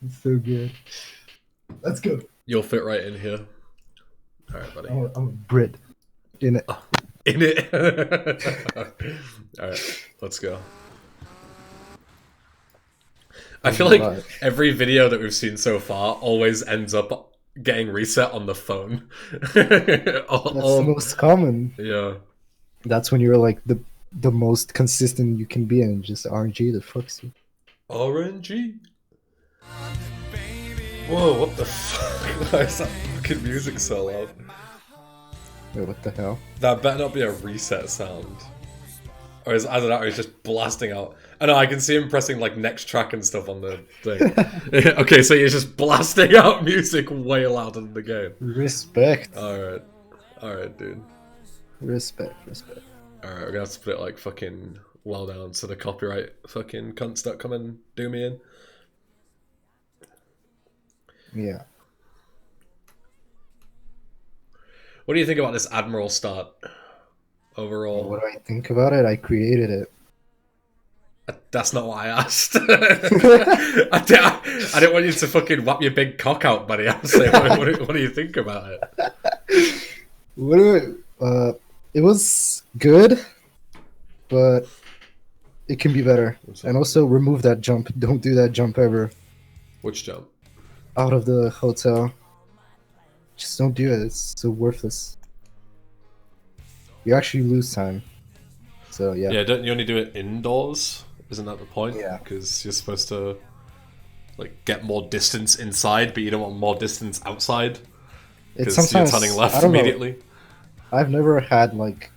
It's so good. Let's go. You'll fit right in here. All right, buddy. I'm a Brit in it. Oh, in it. All right, let's go. I feel like every video that we've seen so far always ends up getting reset on the phone. That's the most common. Yeah. That's when you're like the most consistent you can be, and just RNG that fucks you. RNG? Whoa, what the fuck? Why is that fucking music so loud? Wait, what the hell? That better not be a reset sound. Or is, I don't know, he's just blasting out. I know, I can see him pressing like next track and stuff on the thing. Okay, so he's just blasting out music way louder than the game. Respect. Alright, dude. Respect. Alright, we're gonna have to put it like fucking well down so the copyright fucking cunts don't come and do me in. Yeah. What do you think about this Admiral start? Overall. What do I think about it? I created it. That's not what I asked. I didn't want you to fucking whap your big cock out, buddy. I was saying, what do you think about it? It was good, but it can be better. And also remove that jump. Don't do that jump ever. Which jump? Out of the hotel. Just don't do it. It's so worthless. You actually lose time. So yeah. Yeah, don't you only do it indoors? Isn't that the point? Yeah. Because you're supposed to like get more distance inside, but you don't want more distance outside. Because you're turning left immediately. I've never had like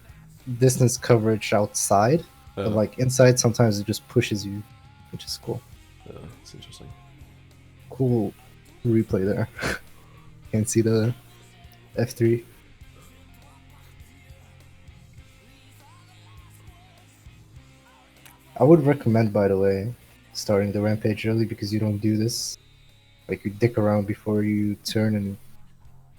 distance coverage outside, but like inside sometimes it just pushes you, which is cool. Yeah, it's interesting. Cool replay there. Can't see the F3. I would recommend, by the way, starting the rampage early because you don't do this. Like, you dick around before you turn, and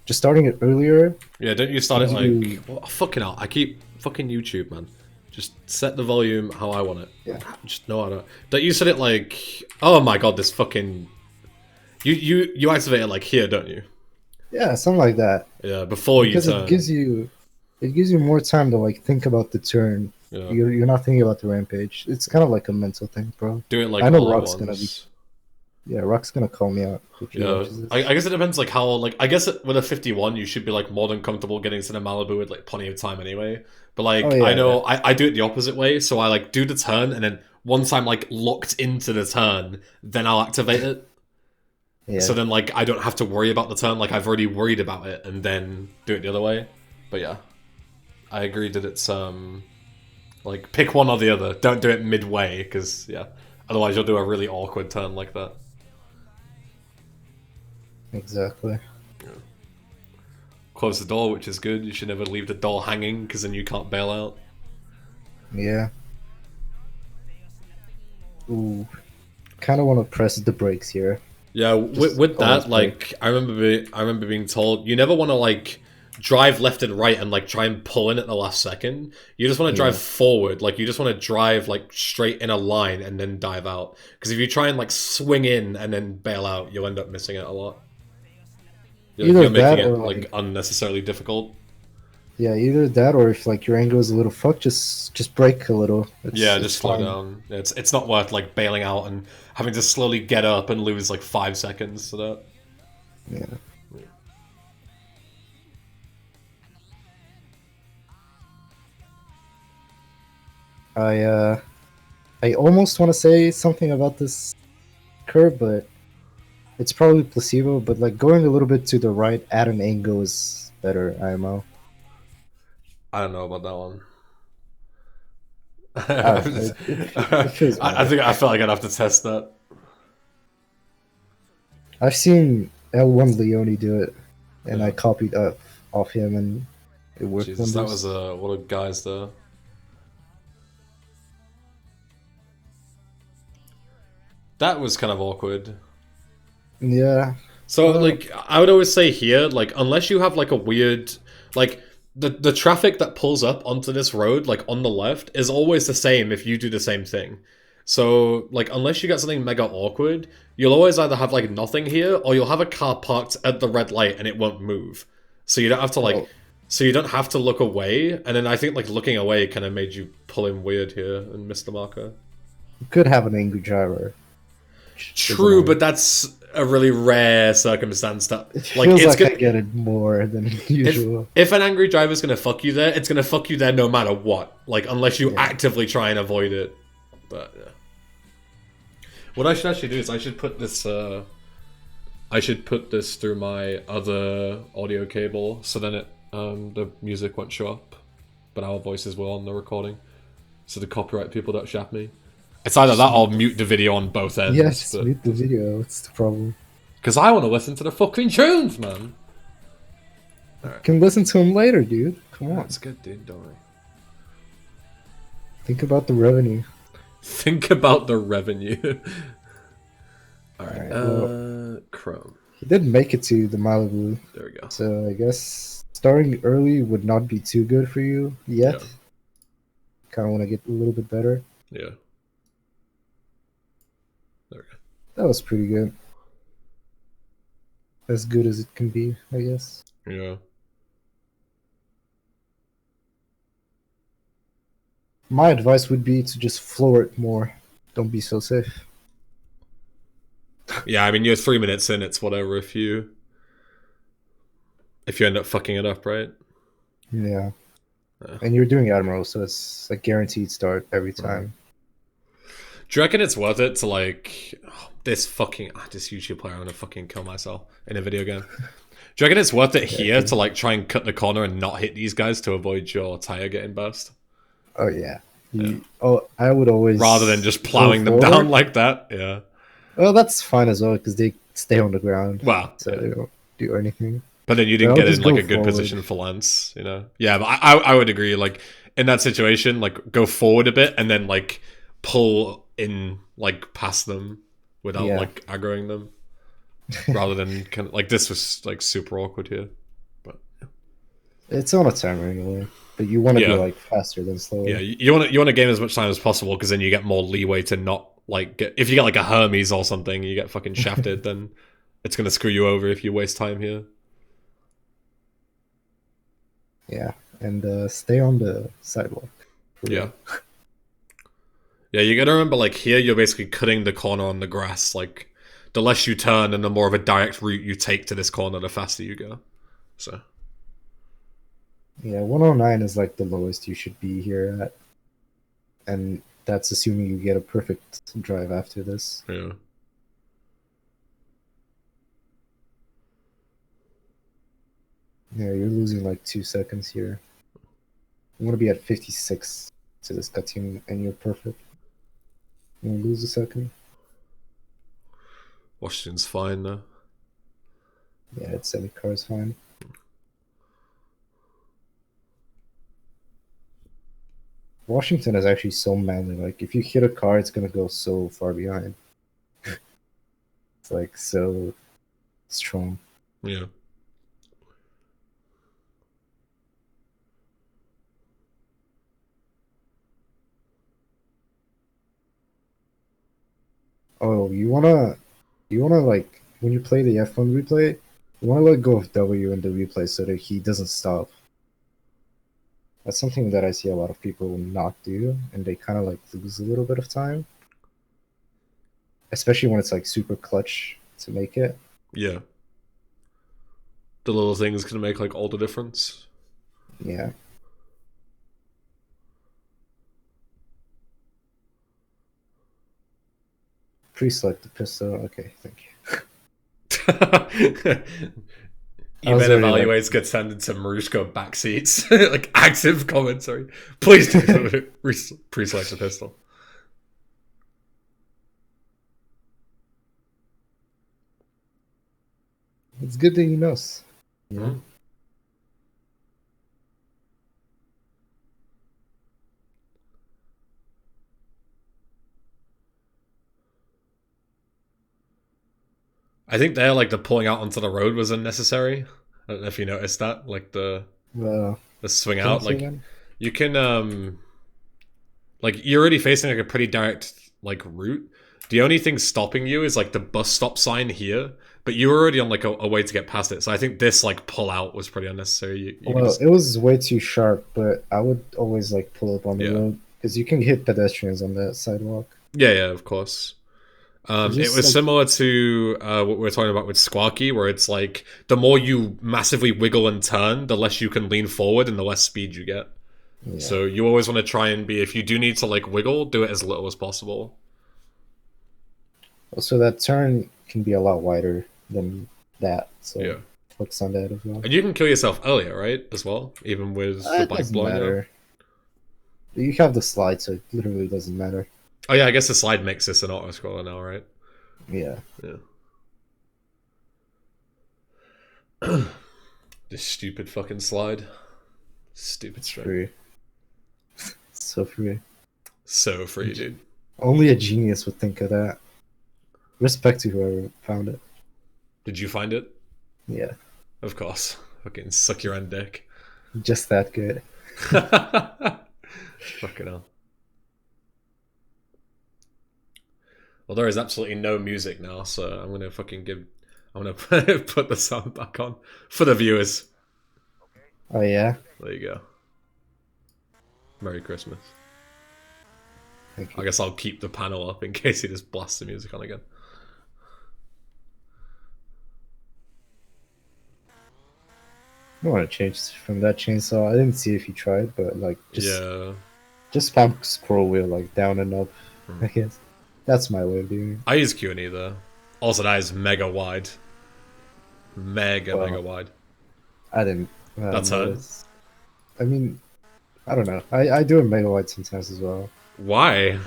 just starting it earlier. Yeah, don't you start it like... Well, fucking hell, I keep... Fucking YouTube, man. Just set the volume how I want it. Yeah. Just no, I don't. Don't you set it like... Oh my god, this fucking... You activate it like here, don't you? Yeah, something like that. Yeah, before you turn. Because it gives you more time to like think about the turn. Yeah. You're not thinking about the rampage. It's kind of like a mental thing, bro. Do it like I know Rock's gonna be. Yeah, Rock's gonna call me out. Yeah, I guess it depends. Like how, like I guess with a 51, you should be like more than comfortable getting to the Malibu with like plenty of time anyway. But like I know I do it the opposite way. So I like do the turn, and then once I'm like locked into the turn, then I'll activate it. Yeah. So then like I don't have to worry about the turn. Like I've already worried about it, and then do it the other way. But yeah, I agree that it's like pick one or the other. Don't do it midway, because yeah, otherwise you'll do a really awkward turn like that. Exactly. Yeah. Close the door, which is good. You should never leave the door hanging, because then you can't bail out. Yeah. Ooh, kind of want to press the brakes here. Yeah, with that, like I remember being told you never want to like drive left and right and like try and pull in at the last second. You just want to drive forward, like you just want to drive like straight in a line and then dive out. Because if you try and like swing in and then bail out, you'll end up missing it a lot. You're making it like unnecessarily difficult. Yeah, either that or if like your angle is a little fucked, just brake a little. Just slow down. It's not worth like bailing out and having to slowly get up and lose like 5 seconds to that. Yeah. I almost want to say something about this curve, but it's probably placebo. But like going a little bit to the right at an angle is better, IMO. I don't know about that one. I feel like I'd have to test that. I've seen L1 Leone do it, and I copied off him, and it worked. Jesus, that was what a guy's there. That was kind of awkward. Yeah. So like I would always say here, like unless you have like a weird like. The traffic that pulls up onto this road, like on the left, is always the same if you do the same thing. So, like, unless you get something mega awkward, you'll always either have, like, nothing here, or you'll have a car parked at the red light and it won't move. So you don't have to, like, Well, so you don't have to look away, and then I think, like, looking away kind of made you pull in weird here and miss the marker. you could have an angry driver. True, but that's a really rare circumstance that, It like, feels it's like gonna, I get it more than usual. if an angry driver's gonna fuck you there, it's gonna fuck you there no matter what. Like, unless you Yeah. actively try and avoid it. But, yeah. What I should actually do is I should put this through my other audio cable, so then the music won't show up, but our voices will on the recording, so the copyright people don't shaft me. It's either that or mute the video on both ends. Yes, mute the video. What's the problem? Because I want to listen to the fucking tunes, man. You can listen to them later, dude. Come on. That's good, dude. Don't worry. Think about the revenue. Think about the revenue. Alright, well, Chrome. he did make it to the Malibu. There we go. So I guess starting early would not be too good for you yet. Yeah. Kind of want to get a little bit better. Yeah. There we go. That was pretty good. As good as it can be, I guess. Yeah. My advice would be to just floor it more. Don't be so safe. Yeah, I mean, you're 3 minutes in, it's whatever if you end up fucking it up, right? Yeah. And you're doing Admiral, so it's a guaranteed start every time. Do you reckon it's worth it to, like, this YouTube player, I'm gonna fucking kill myself in a video game. Do you reckon it's worth it here to, like, try and cut the corner and not hit these guys to avoid your tire getting burst? Oh, yeah. I would always... Rather than just plowing them down like that, yeah. Well, that's fine as well, because they stay on the ground. Well, so they don't do anything. But then you didn't get in, like, a good position for Lance, you know? Yeah, but I would agree, like, in that situation, like, go forward a bit and then, like, pull in, like, past them without, like, aggroing them. Rather than, kind of, like, this was, like, super awkward here. But it's on a timer anyway. But you want to be, like, faster than slower. Yeah, you want to gain as much time as possible, because then you get more leeway to not, like, if you get, like, a Hermes or something, you get fucking shafted, then it's going to screw you over if you waste time here. Yeah, and stay on the sidewalk. Yeah. Yeah, you gotta remember, like, here you're basically cutting the corner on the grass. Like, the less you turn and the more of a direct route you take to this corner, the faster you go. So. Yeah, 109 is, like, the lowest you should be here at. And that's assuming you get a perfect drive after this. Yeah. Yeah, you're losing like 2 seconds here. You want to be at 56 to this cut team, and you're perfect. You lose a second. Washington's fine though. Yeah, it's any car's fine. Washington is actually so manly. Like, if you hit a car, it's gonna go so far behind. It's like so strong. Yeah. Oh, you wanna like, when you play the F1 replay, you wanna let go of W in the replay so that he doesn't stop. That's something that I see a lot of people not do, and they kind of like lose a little bit of time. Especially when it's like super clutch to make it. Yeah. The little things can make like all the difference. Yeah. Pre-select the pistol. Okay, thank you. EBen evaluates gets handed to Marushko backseats. Like, active commentary. Please do pre-select the pistol. It's good that he knows. Yeah. Mm-hmm. I think there, like, the pulling out onto the road was unnecessary. I don't know if you noticed that, like the swing out. Like, you can like, you're already facing like a pretty direct like route. The only thing stopping you is like the bus stop sign here, but you're already on like a way to get past it. So I think this like pull out was pretty unnecessary. Well, just... it was way too sharp, but I would always like pull up on the road because you can hit pedestrians on that sidewalk. Yeah, of course. It was like, similar to what we were talking about with Squawky, where it's like the more you massively wiggle and turn, the less you can lean forward and the less speed you get. Yeah. So you always want to try and be, if you do need to like wiggle, do it as little as possible. So that turn can be a lot wider than that. So focus on that as well. And you can kill yourself earlier, right? As well, even with the bike blowing out. You have the slide, so it literally doesn't matter. Oh yeah, I guess the slide makes this an auto-scroller now, right? Yeah. This stupid fucking slide. Stupid string. Free. So free. So free, dude. Only a genius would think of that. Respect to whoever found it. Did you find it? Yeah. Of course. Fucking suck your own dick. Just that good. Fucking hell. Well, there is absolutely no music now, so I'm gonna put the sound back on for the viewers. Oh yeah? There you go. Merry Christmas. Thank you. I guess I'll keep the panel up in case he just blasts the music on again. I don't want to change from that chainsaw. I didn't see if you tried, but like just spam scroll wheel like down and up. I guess that's my way of doing it. I use Q&E though. Also, that is mega wide. Mega wide. I didn't. That's hard. I mean, I don't know. I do a mega wide sometimes as well. Why?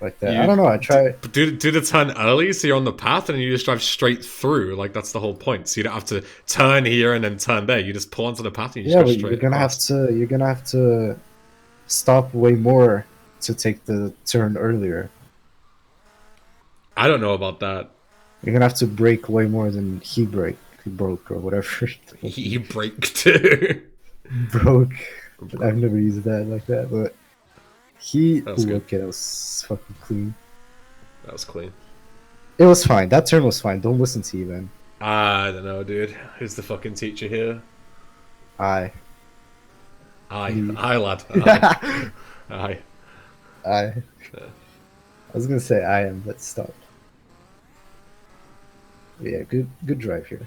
Like that. I don't know. I try. Do the turn early so you're on the path and you just drive straight through. Like that's the whole point. So you don't have to turn here and then turn there. You just pull onto the path and you just go straight. You're gonna have to stop way more to take the turn earlier. I don't know about that. You're gonna have to brake way more than he broke or whatever. He braked. Broke. I've never used that like that, but it was fucking clean. That was clean. It was fine. That turn was fine. Don't listen to EBen. I don't know, dude. Who's the fucking teacher here? Aye, lad. Aye. I was gonna say I am, but stop. Yeah, good drive here.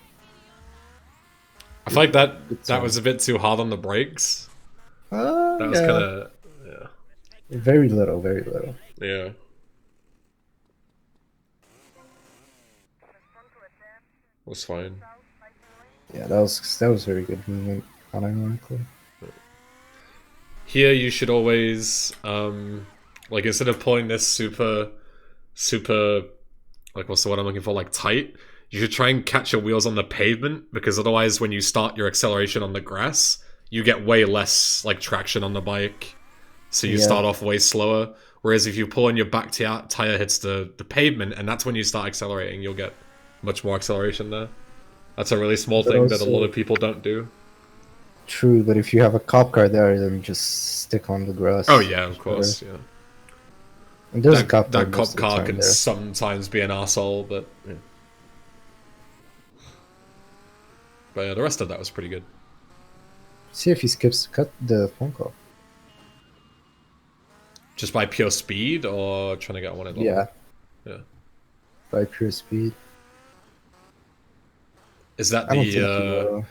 I feel like that was a bit too hard on the brakes. That was kind of very little, very little. Yeah. Was fine. Yeah, that was very good movement, unironically. Here you should always like instead of pulling this super like what's the word I'm looking for, like tight, you should try and catch your wheels on the pavement, because otherwise when you start your acceleration on the grass, you get way less like traction on the bike. So you start off way slower. Whereas if you pull and your back tire hits the pavement and that's when you start accelerating, you'll get much more acceleration there. That's a really small thing that a lot of people don't do. True, but if you have a cop car there, then just stick on the grass. Oh yeah, of course, yeah. And there's that cop car can sometimes be an arsehole, but yeah. But yeah, the rest of that was pretty good. See if he skips to cut the phone call. Just by pure speed, or trying to get one at all? Yeah. Yeah. By pure speed. Is that the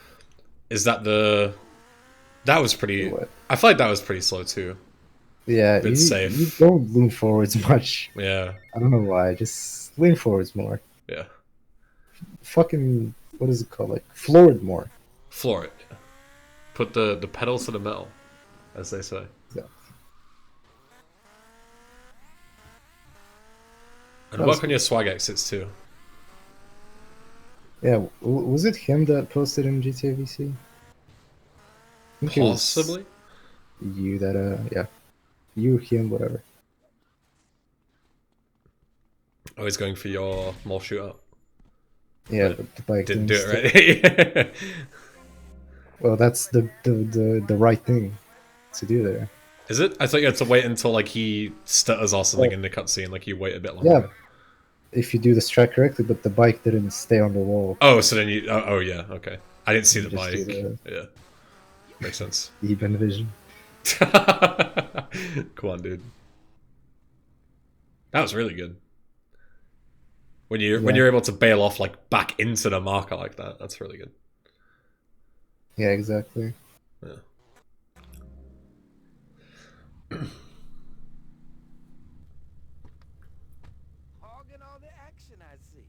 that was pretty... I feel like that was pretty slow too. Yeah, bit safe. You don't lean forwards much. Yeah. I don't know why, just lean forwards more. Yeah. Fucking, what is it called? Like, floor it more. Floor it. Put the pedals to the metal, as they say. Yeah. And work on your swag exits too. Yeah, was it him that posted in GTA VC? Possibly. You that, yeah. You, him, whatever. Always going for your more shootout. Yeah, but the bike didn't do it right. Well, that's the right thing to do there. Is it? I thought you had to wait until like he stutters or something in the cutscene. Like you wait a bit longer. Yeah, if you do the track correctly, but the bike didn't stay on the wall. Oh, so then you. Oh yeah. Okay. I didn't see You the just do bike. the Yeah. Makes sense. EBen vision. Come on, dude. That was really good. When you're able to bail off like back into the marker like that, that's really good. Yeah, exactly. Yeah. Hogging all the action I see.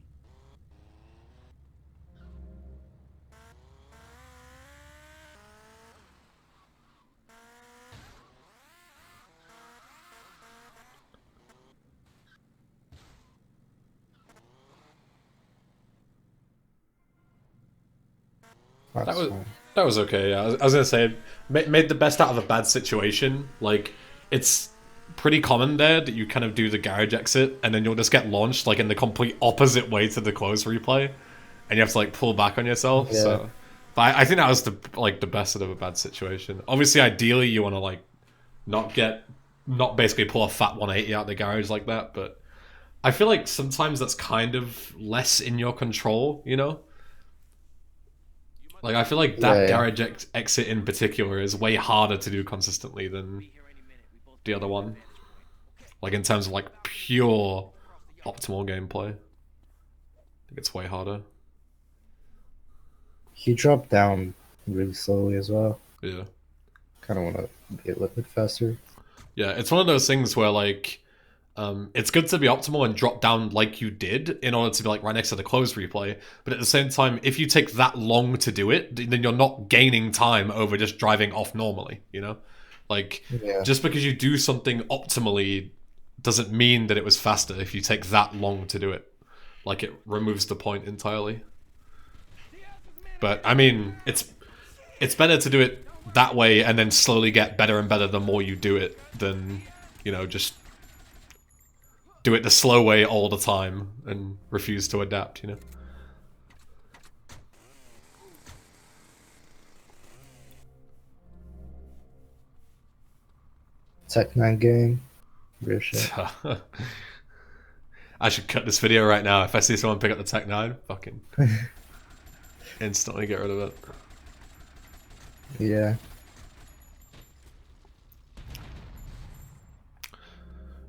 That That's was fine. that was okay. Yeah, I was gonna say made the best out of a bad situation. Like it's pretty common there that you kind of do the garage exit and then you'll just get launched like in the complete opposite way to the close replay, and you have to like pull back on yourself. Yeah. So, but I think that was the best out of a bad situation. Obviously, ideally you want to like not basically pull a fat 180 out the garage like that, but I feel like sometimes that's kind of less in your control, you know? Like, I feel like that garage exit in particular is way harder to do consistently than the other one. Like, in terms of, like, pure optimal gameplay. I think it's way harder. He dropped down really slowly as well. Yeah. Kind of want to be a little bit faster. Yeah, it's one of those things where, like, it's good to be optimal and drop down like you did in order to be like right next to the close replay. But at the same time, if you take that long to do it, then you're not gaining time over just driving off normally, you know? Like, just because you do something optimally doesn't mean that it was faster if you take that long to do it. Like, it removes the point entirely. But, I mean, it's better to do it that way and then slowly get better and better the more you do it than, you know, just do it the slow way all the time and refuse to adapt, you know? Tech 9 game. Real shit. I should cut this video right now. If I see someone pick up the Tech 9, fucking instantly get rid of it. Yeah.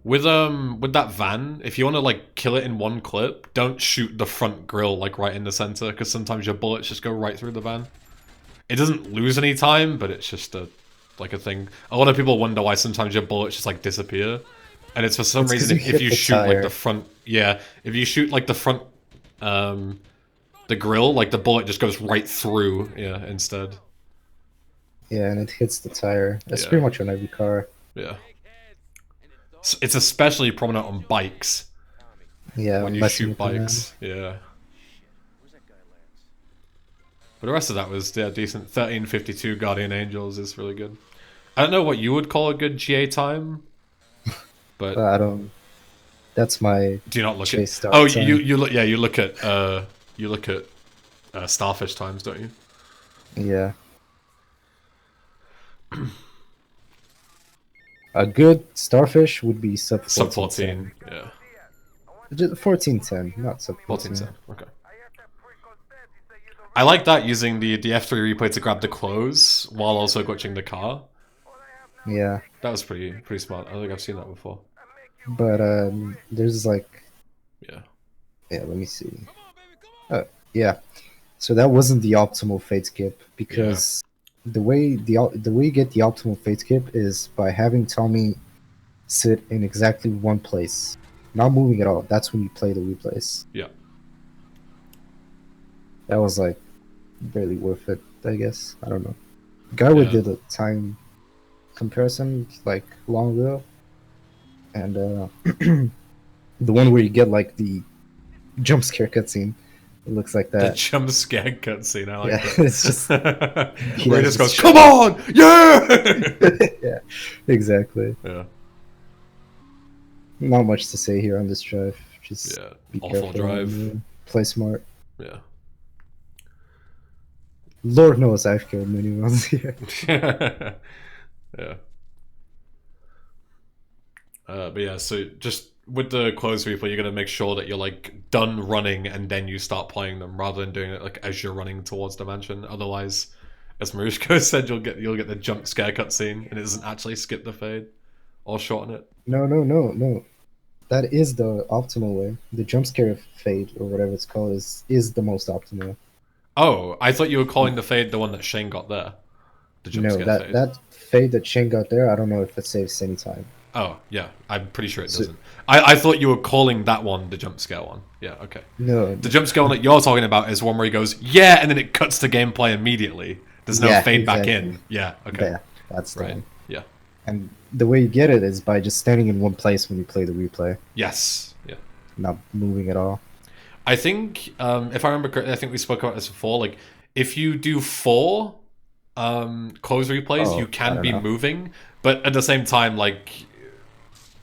With that van, if you want to like kill it in one clip, don't shoot the front grille like right in the center, because sometimes your bullets just go right through the van. It doesn't lose any time, but it's just a thing. A lot of people wonder why sometimes your bullets just like disappear, and it's for some reason if you shoot like the front, if you shoot like the front, the grill, like the bullet just goes right through, instead. Yeah, and it hits the tire. That's pretty much on every car. Yeah. It's especially prominent on bikes. Yeah, when you shoot bikes. Yeah. But the rest of that was decent. 13:52 Guardian Angels is really good. I don't know what you would call a good GA time, but I don't. That's my. Do you not look at? Oh, you look. Yeah, you look at Starfish times, don't you? Yeah. A good Starfish would be sub 14. Yeah. 1410, not sub 1410. Okay. I like that, using the F3 replay to grab the close while also glitching the car. Yeah. That was pretty smart. I don't think I've seen that before. But there's like. Yeah. Yeah. Let me see. Yeah. So that wasn't the optimal fade skip because. The way you get the optimal fade skip is by having Tommy sit in exactly one place, not moving at all. That's when you play the replays. Yeah. That was like barely worth it, I guess. I don't know. Garwood did a time comparison like long ago, and the one where you get like the jump scare cutscene. It looks like that. The jump scare cutscene, I like that. It's just where he just goes, "Come on, yeah!" Yeah, exactly. Yeah. Not much to say here on this drive. Just be awful careful drive. Play smart. Yeah. Lord knows I've killed many ones here. Yeah. But yeah, so just with the close replay, you're gonna make sure that you're like done running and then you start playing them, rather than doing it like as you're running towards the mansion. Otherwise, as Marushko said, you'll get the jump scare cutscene, and it doesn't actually skip the fade or shorten it. No. That is the optimal way. The jump scare fade or whatever it's called is the most optimal. Oh, I thought you were calling the fade the one that Shane got there. The jump No, scare that fade. that fade that Shane got there, I don't know if it saves any time. Oh, yeah. I'm pretty sure it doesn't. I thought you were calling that one the jump scare one. Yeah, okay. No. The jump scare one that you're talking about is one where he goes, yeah, and then it cuts to gameplay immediately. There's no fade back in. Yeah, okay. Yeah, that's the one. Yeah. And the way you get it is by just standing in one place when you play the replay. Yes. Yeah. Not moving at all. I think, if I remember correctly, I think we spoke about this before, like, if you do 4 close replays, you can be moving, but at the same time, like...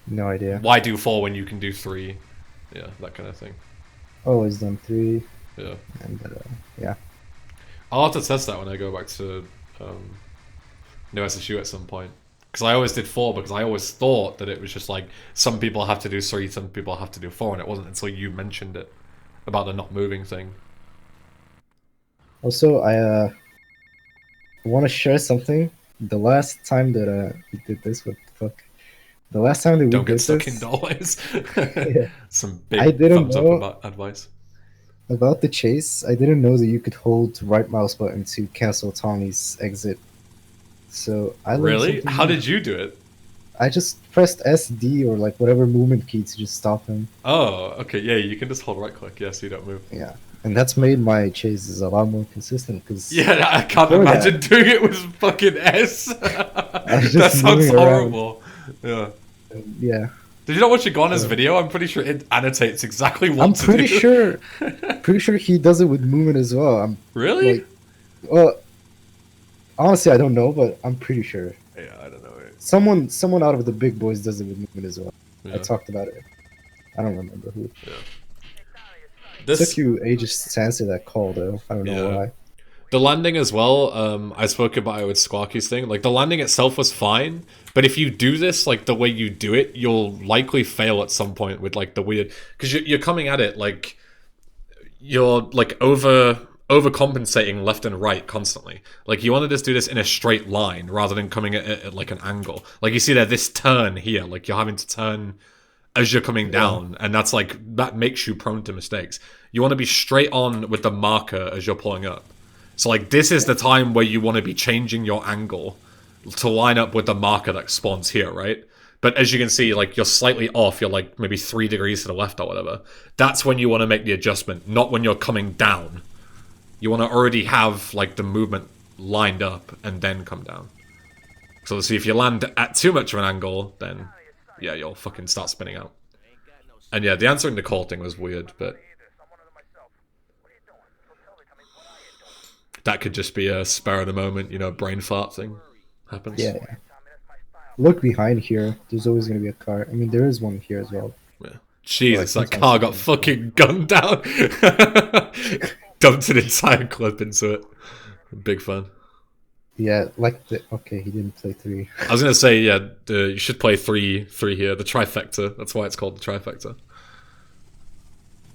No idea. Why do 4 when you can do 3? Yeah, that kind of thing. Always done 3. Yeah. And yeah. I'll have to test that when I go back to New SSU at some point. Because I always did 4, because I always thought that it was just like, some people have to do 3, some people have to do 4, and it wasn't until you mentioned it about the not moving thing. Also, I want to share something. The last time that we did this, what the fuck? The last time that we Don't did get stuck this, in doorways. Yeah. Some I big didn't thumbs up know about advice. about the chase. I didn't know that you could hold right mouse button to cancel Tommy's exit. So I learned Really? something How new. did you do it? I just pressed SD or like whatever movement key to just stop him. Oh, okay. Yeah, you can just hold right click. Yeah, so you don't move. Yeah, and that's made my chases a lot more consistent because Yeah, I can't imagine doing it with fucking S. That sounds horrible. Yeah. Yeah. Did you not watch Iguana's video? I'm pretty sure it annotates exactly what to do. Pretty sure he does it with movement as well. Really? Like, well, honestly, I don't know, but I'm pretty sure. Yeah, I don't know. Someone out of the big boys does it with movement as well. Yeah. I talked about it. I don't remember who. Yeah. It took you ages to answer that call, though. I don't know why. The landing as well, I spoke about it with Squawky's thing. Like, the landing itself was fine, but if you do this, like, the way you do it, you'll likely fail at some point with, like, the weird... Because you're coming at it, like, you're, like, overcompensating left and right constantly. Like, you want to just do this in a straight line, rather than coming at it at, like, an angle. Like, you see there, this turn here, like, you're having to turn as you're coming down, and that's, like, that makes you prone to mistakes. You want to be straight on with the marker as you're pulling up. So, like, this is the time where you want to be changing your angle to line up with the marker that spawns here, right? But as you can see, like, you're slightly off. You're, like, maybe 3 degrees to the left or whatever. That's when you want to make the adjustment, not when you're coming down. You want to already have, like, the movement lined up and then come down. So, see, if you land at too much of an angle, then, yeah, you'll fucking start spinning out. And, yeah, the answering the call thing was weird, but... that could just be a spur of the moment, you know, brain fart thing happens. Yeah. Look behind here. There's always going to be a car. I mean, there is one here as well. Yeah. Jesus, that car got fucking gunned down. Dumped an entire clip into it. Big fun. Yeah, like okay, he didn't play 3. I was gonna say, yeah, you should play 3 here. The trifecta. That's why it's called the trifecta.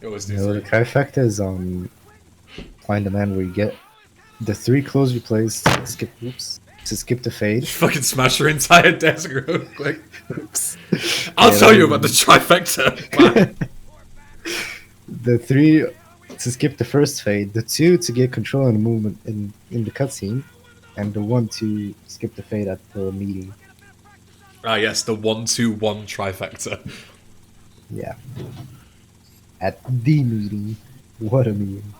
You always do 3. The trifecta is Find the Man, where you get the 3 close replays to skip the fade. Fucking smash your entire desk real quick. Oops. I'll tell you about the trifecta. The 3 to skip the first fade, the 2 to get control of the movement in the cutscene, and the 1 to skip the fade at the meeting. Ah, yes, the 1-2-1 trifecta. Yeah. At the meeting. What a meeting.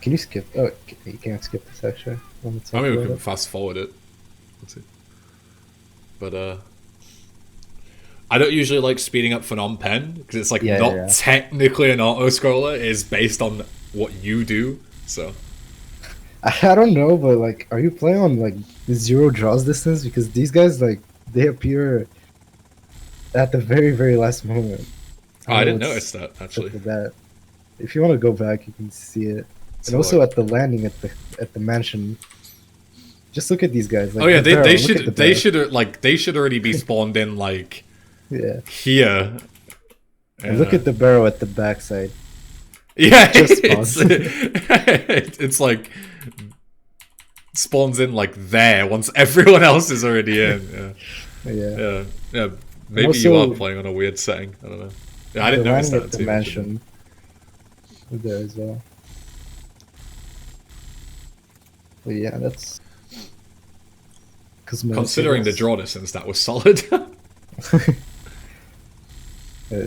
Can you skip? Oh, you can't skip this actually. I mean, we can fast forward it. Let's see. But, I don't usually like speeding up for non-pen, because it's like not technically an auto-scroller, it is based on what you do, so... I don't know, but like, are you playing on like the 0 draws distance? Because these guys, like, they appear at the very, very last moment. I didn't notice that, actually. That. If you want to go back, you can see it. And also at the landing at the mansion, Just look at these guys. Like, Oh yeah, the barrel, they look at the should they barrel. should like they should already be spawned in like Yeah. here. And look at the barrel at the backside. Yeah, Just it's like spawns in like there once everyone else is already in. Yeah. Maybe also, you are playing on a weird setting. I don't know. Yeah, I didn't notice that at the too. mansion there as well. But yeah, that's considering the draw distance, that was solid.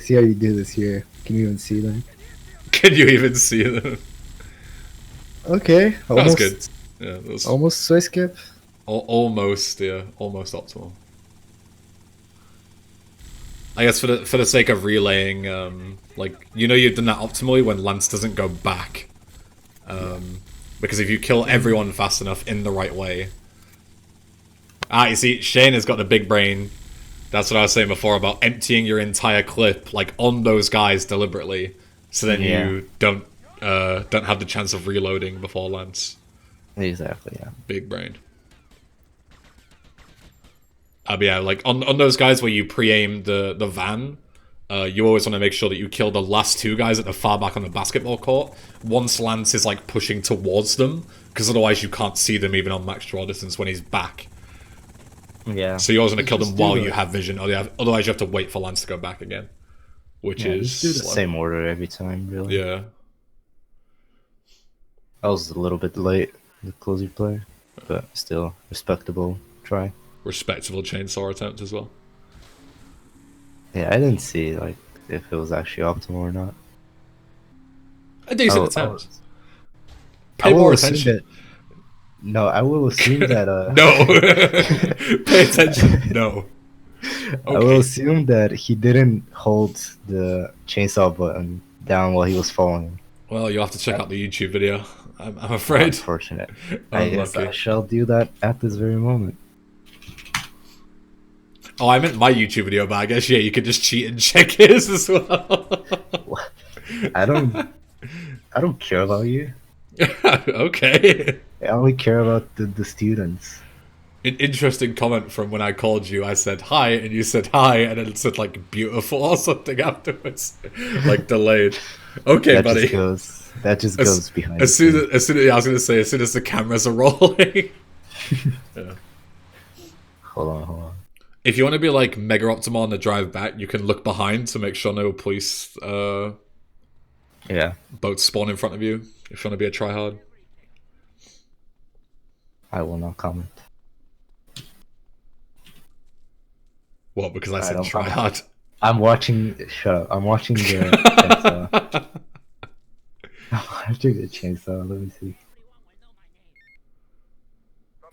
See how you do this here. Can you even see them? Can you even see them? Okay, almost, that was good. Yeah, that was almost sway skip. Almost, yeah, almost optimal. I guess for the sake of relaying, like you've done that optimally when Lance doesn't go back, because if you kill everyone fast enough in the right way. You see, Shane has got the big brain. That's what I was saying before about emptying your entire clip like on those guys deliberately, so then you don't have the chance of reloading before Lance. Exactly. Yeah. Big brain. But yeah, like on those guys where you pre-aim the van, you always want to make sure that you kill the last two guys at the far back on the basketball court once Lance is like pushing towards them, because otherwise you can't see them even on max draw distance when he's back. Yeah. So you always want to kill them while you have vision, otherwise you have to wait for Lance to go back again. Which is just do the same order every time, really. Yeah. I was a little bit late in the closer play, but still respectable try. Respectable chainsaw attempt as well. Yeah, I didn't see like if it was actually optimal or not. A decent attempt. Pay more attention. No, I will assume that No. Pay attention. No. Okay. I will assume that he didn't hold the chainsaw button down while he was falling. Well, you'll have to check out the YouTube video. I'm afraid. Unfortunate. I shall do that at this very moment. Oh, I meant my YouTube video, but I guess you could just cheat and check his as well. I don't care about you. Okay. I only care about the students. An interesting comment from when I called you. I said hi, and you said hi, and it said like beautiful or something afterwards, like delayed. Okay, that buddy. That just goes behind. As soon as I was gonna say, as soon as the cameras are rolling. Yeah. Hold on. If you want to be like mega optimal on the drive back, you can look behind to make sure no police boats spawn in front of you. If you want to be a tryhard. I will not comment. What? Because I said tryhard. I'm watching. Shut up. I'm watching the chainsaw. I'm watching the chainsaw. Let me see.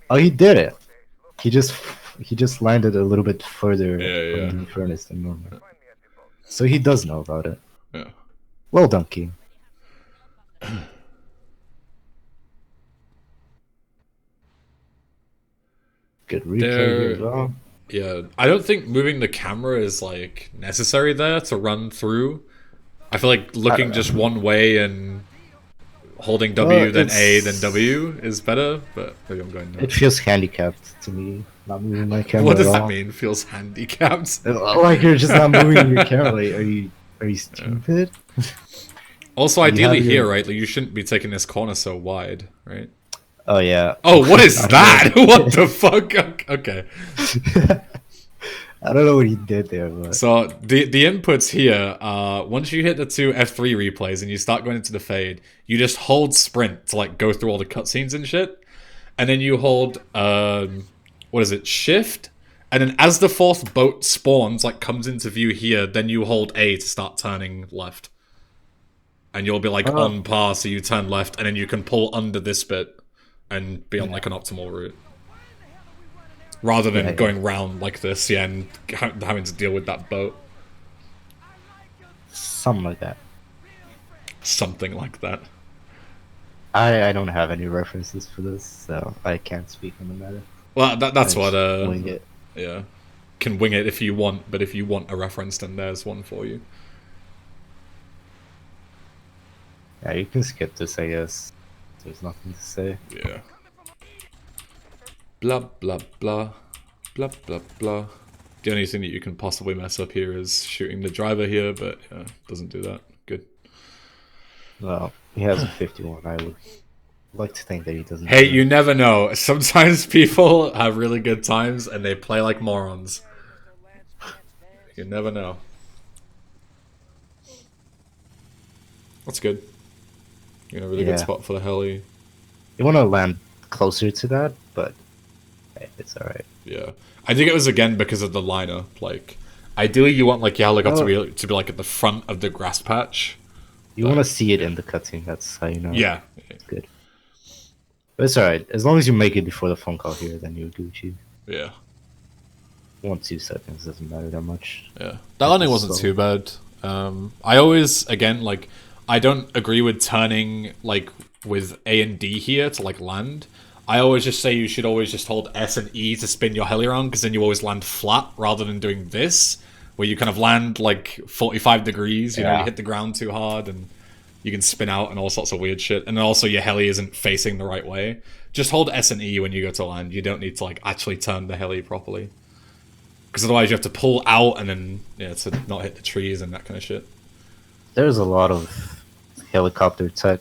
Oh, he did it. He just landed a little bit further from the furnace than normal. So he does know about it. Yeah. Well done, King. Good replay here as well. Yeah, I don't think moving the camera is like necessary there to run through. I feel like looking just one way and holding W then A then W is better, but maybe I'm going nuts. It feels handicapped to me, not moving my camera. What does at that all. mean? Feels handicapped? Like you're just not moving your camera. Like, are you stupid? Also, ideally here, right? Like you shouldn't be taking this corner so wide, right? Oh yeah. Oh, what is that? What the fuck? Okay. I don't know what he did there, but so the inputs here, once you hit the two F3 replays and you start going into the fade, you just hold sprint to like go through all the cutscenes and shit, and then you hold shift, and then as the fourth boat spawns, like comes into view here, then you hold A to start turning left, and you'll be like on par, so you turn left, and then you can pull under this bit and be on like an optimal route. Rather than going round like this, and having to deal with that boat. Something like that. Something like that. I don't have any references for this, so I can't speak on the matter. Well, that's what wing it. Yeah, can wing it if you want, but if you want a reference, then there's one for you. Yeah, you can skip this, I guess. There's nothing to say. Yeah. Blah, blah, blah. Blah, blah, blah. The only thing that you can possibly mess up here is shooting the driver here, but yeah, doesn't do that. Good. Well, he has a 51. I would like to think that he doesn't. Hey, you never know. Sometimes people have really good times and they play like morons. You never know. That's good. You're in a really good spot for the heli. You want to land closer to that, but hey, it's alright. Yeah. I think it was again because of the liner. Like, ideally you want like your helicopter to be like at the front of the grass patch. You want to see it in the cutscene, that's how you know. Yeah. It's good. But it's alright. As long as you make it before the phone call here, then you're Gucci. Yeah. 1-2 seconds doesn't matter that much. Yeah. That landing wasn't too bad. I always, again, like, I don't agree with turning, like, with A and D here to, like, land. I always just say you should always just hold S and E to spin your heli around, because then you always land flat, rather than doing this, where you kind of land, like, 45 degrees, you know, you hit the ground too hard, and you can spin out and all sorts of weird shit. And then also your heli isn't facing the right way. Just hold S and E when you go to land. You don't need to, like, actually turn the heli properly. Because otherwise you have to pull out and then, yeah, to not hit the trees and that kind of shit. There's a lot of helicopter tech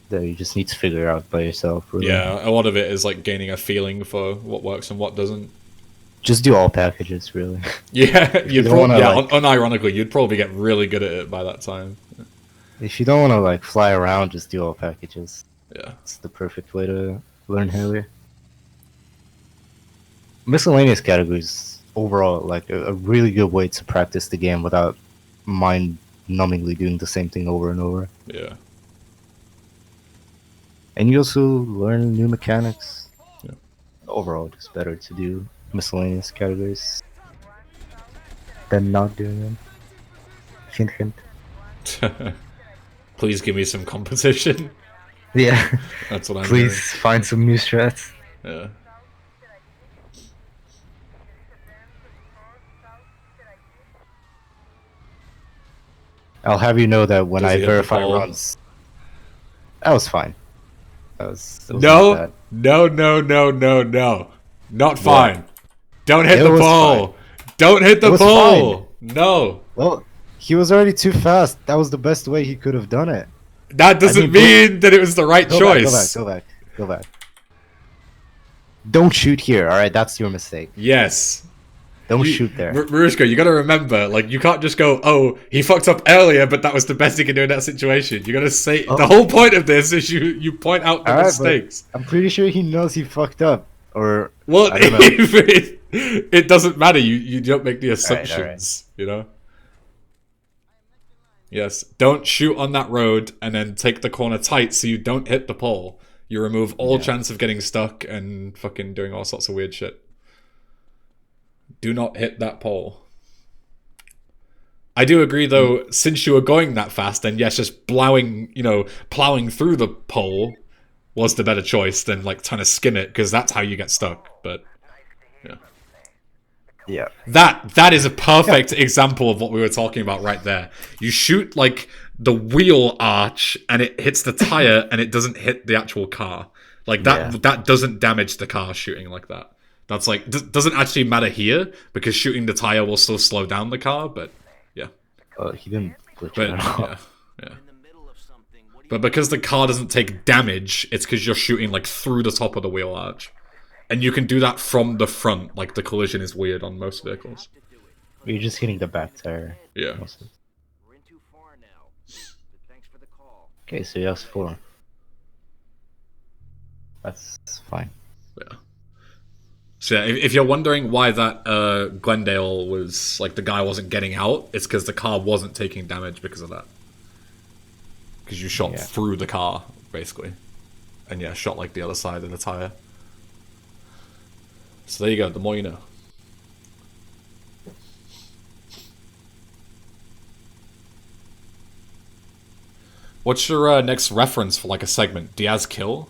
that you just need to figure out by yourself. Really. Yeah, a lot of it is like gaining a feeling for what works and what doesn't. Just do all packages, really. Yeah, you'd probably, unironically, you'd probably get really good at it by that time. If you don't want to like fly around, just do all packages. Yeah, it's the perfect way to learn heli. Miscellaneous categories overall, like a really good way to practice the game without mind-numbingly doing the same thing over and over. Yeah. And you also learn new mechanics. Yeah. Overall, it's better to do miscellaneous categories than not doing them. Hint, hint. Please give me some competition. Yeah. That's what I'm Please doing. find some new strats. Yeah. I'll have you know that when I verify runs, that was fine. That was no, not fine. What? Don't hit the ball. Fine. Don't hit the ball. No. Well, he was already too fast. That was the best way he could have done it. That doesn't mean that it was the right choice. Go back. Don't shoot here. All right, that's your mistake. Yes. Don't shoot there. Marushka, you gotta remember, like, you can't just go, oh, he fucked up earlier, but that was the best he could do in that situation. You gotta say, the whole point of this is you point out the mistakes. I'm pretty sure he knows he fucked up. Or, well, it doesn't matter. You don't make the assumptions, you know? Yes, don't shoot on that road and then take the corner tight so you don't hit the pole. You remove all chance of getting stuck and fucking doing all sorts of weird shit. Do not hit that pole. I do agree, though, since you were going that fast, then yes, just plowing through the pole was the better choice than, like, trying to skim it, because that's how you get stuck, but, yeah. Yeah. That is a perfect example of what we were talking about right there. You shoot, like, the wheel arch, and it hits the tire, and it doesn't hit the actual car. Like, that doesn't damage the car shooting like that. That's like, doesn't actually matter here, because shooting the tire will still slow down the car, but yeah. He didn't glitch it at all. Yeah. But because the car doesn't take damage, it's because you're shooting like through the top of the wheel arch. And you can do that from the front, like the collision is weird on most vehicles. You're just hitting the back tire. Yeah. Okay, so you have 4. That's fine. Yeah. So yeah, if you're wondering why that Glendale was, like, the guy wasn't getting out, it's because the car wasn't taking damage because of that. Because you shot through the car, basically. And yeah, shot, like, the other side of the tire. So there you go, the more you know. What's your next reference for, like, a segment? Diaz kill?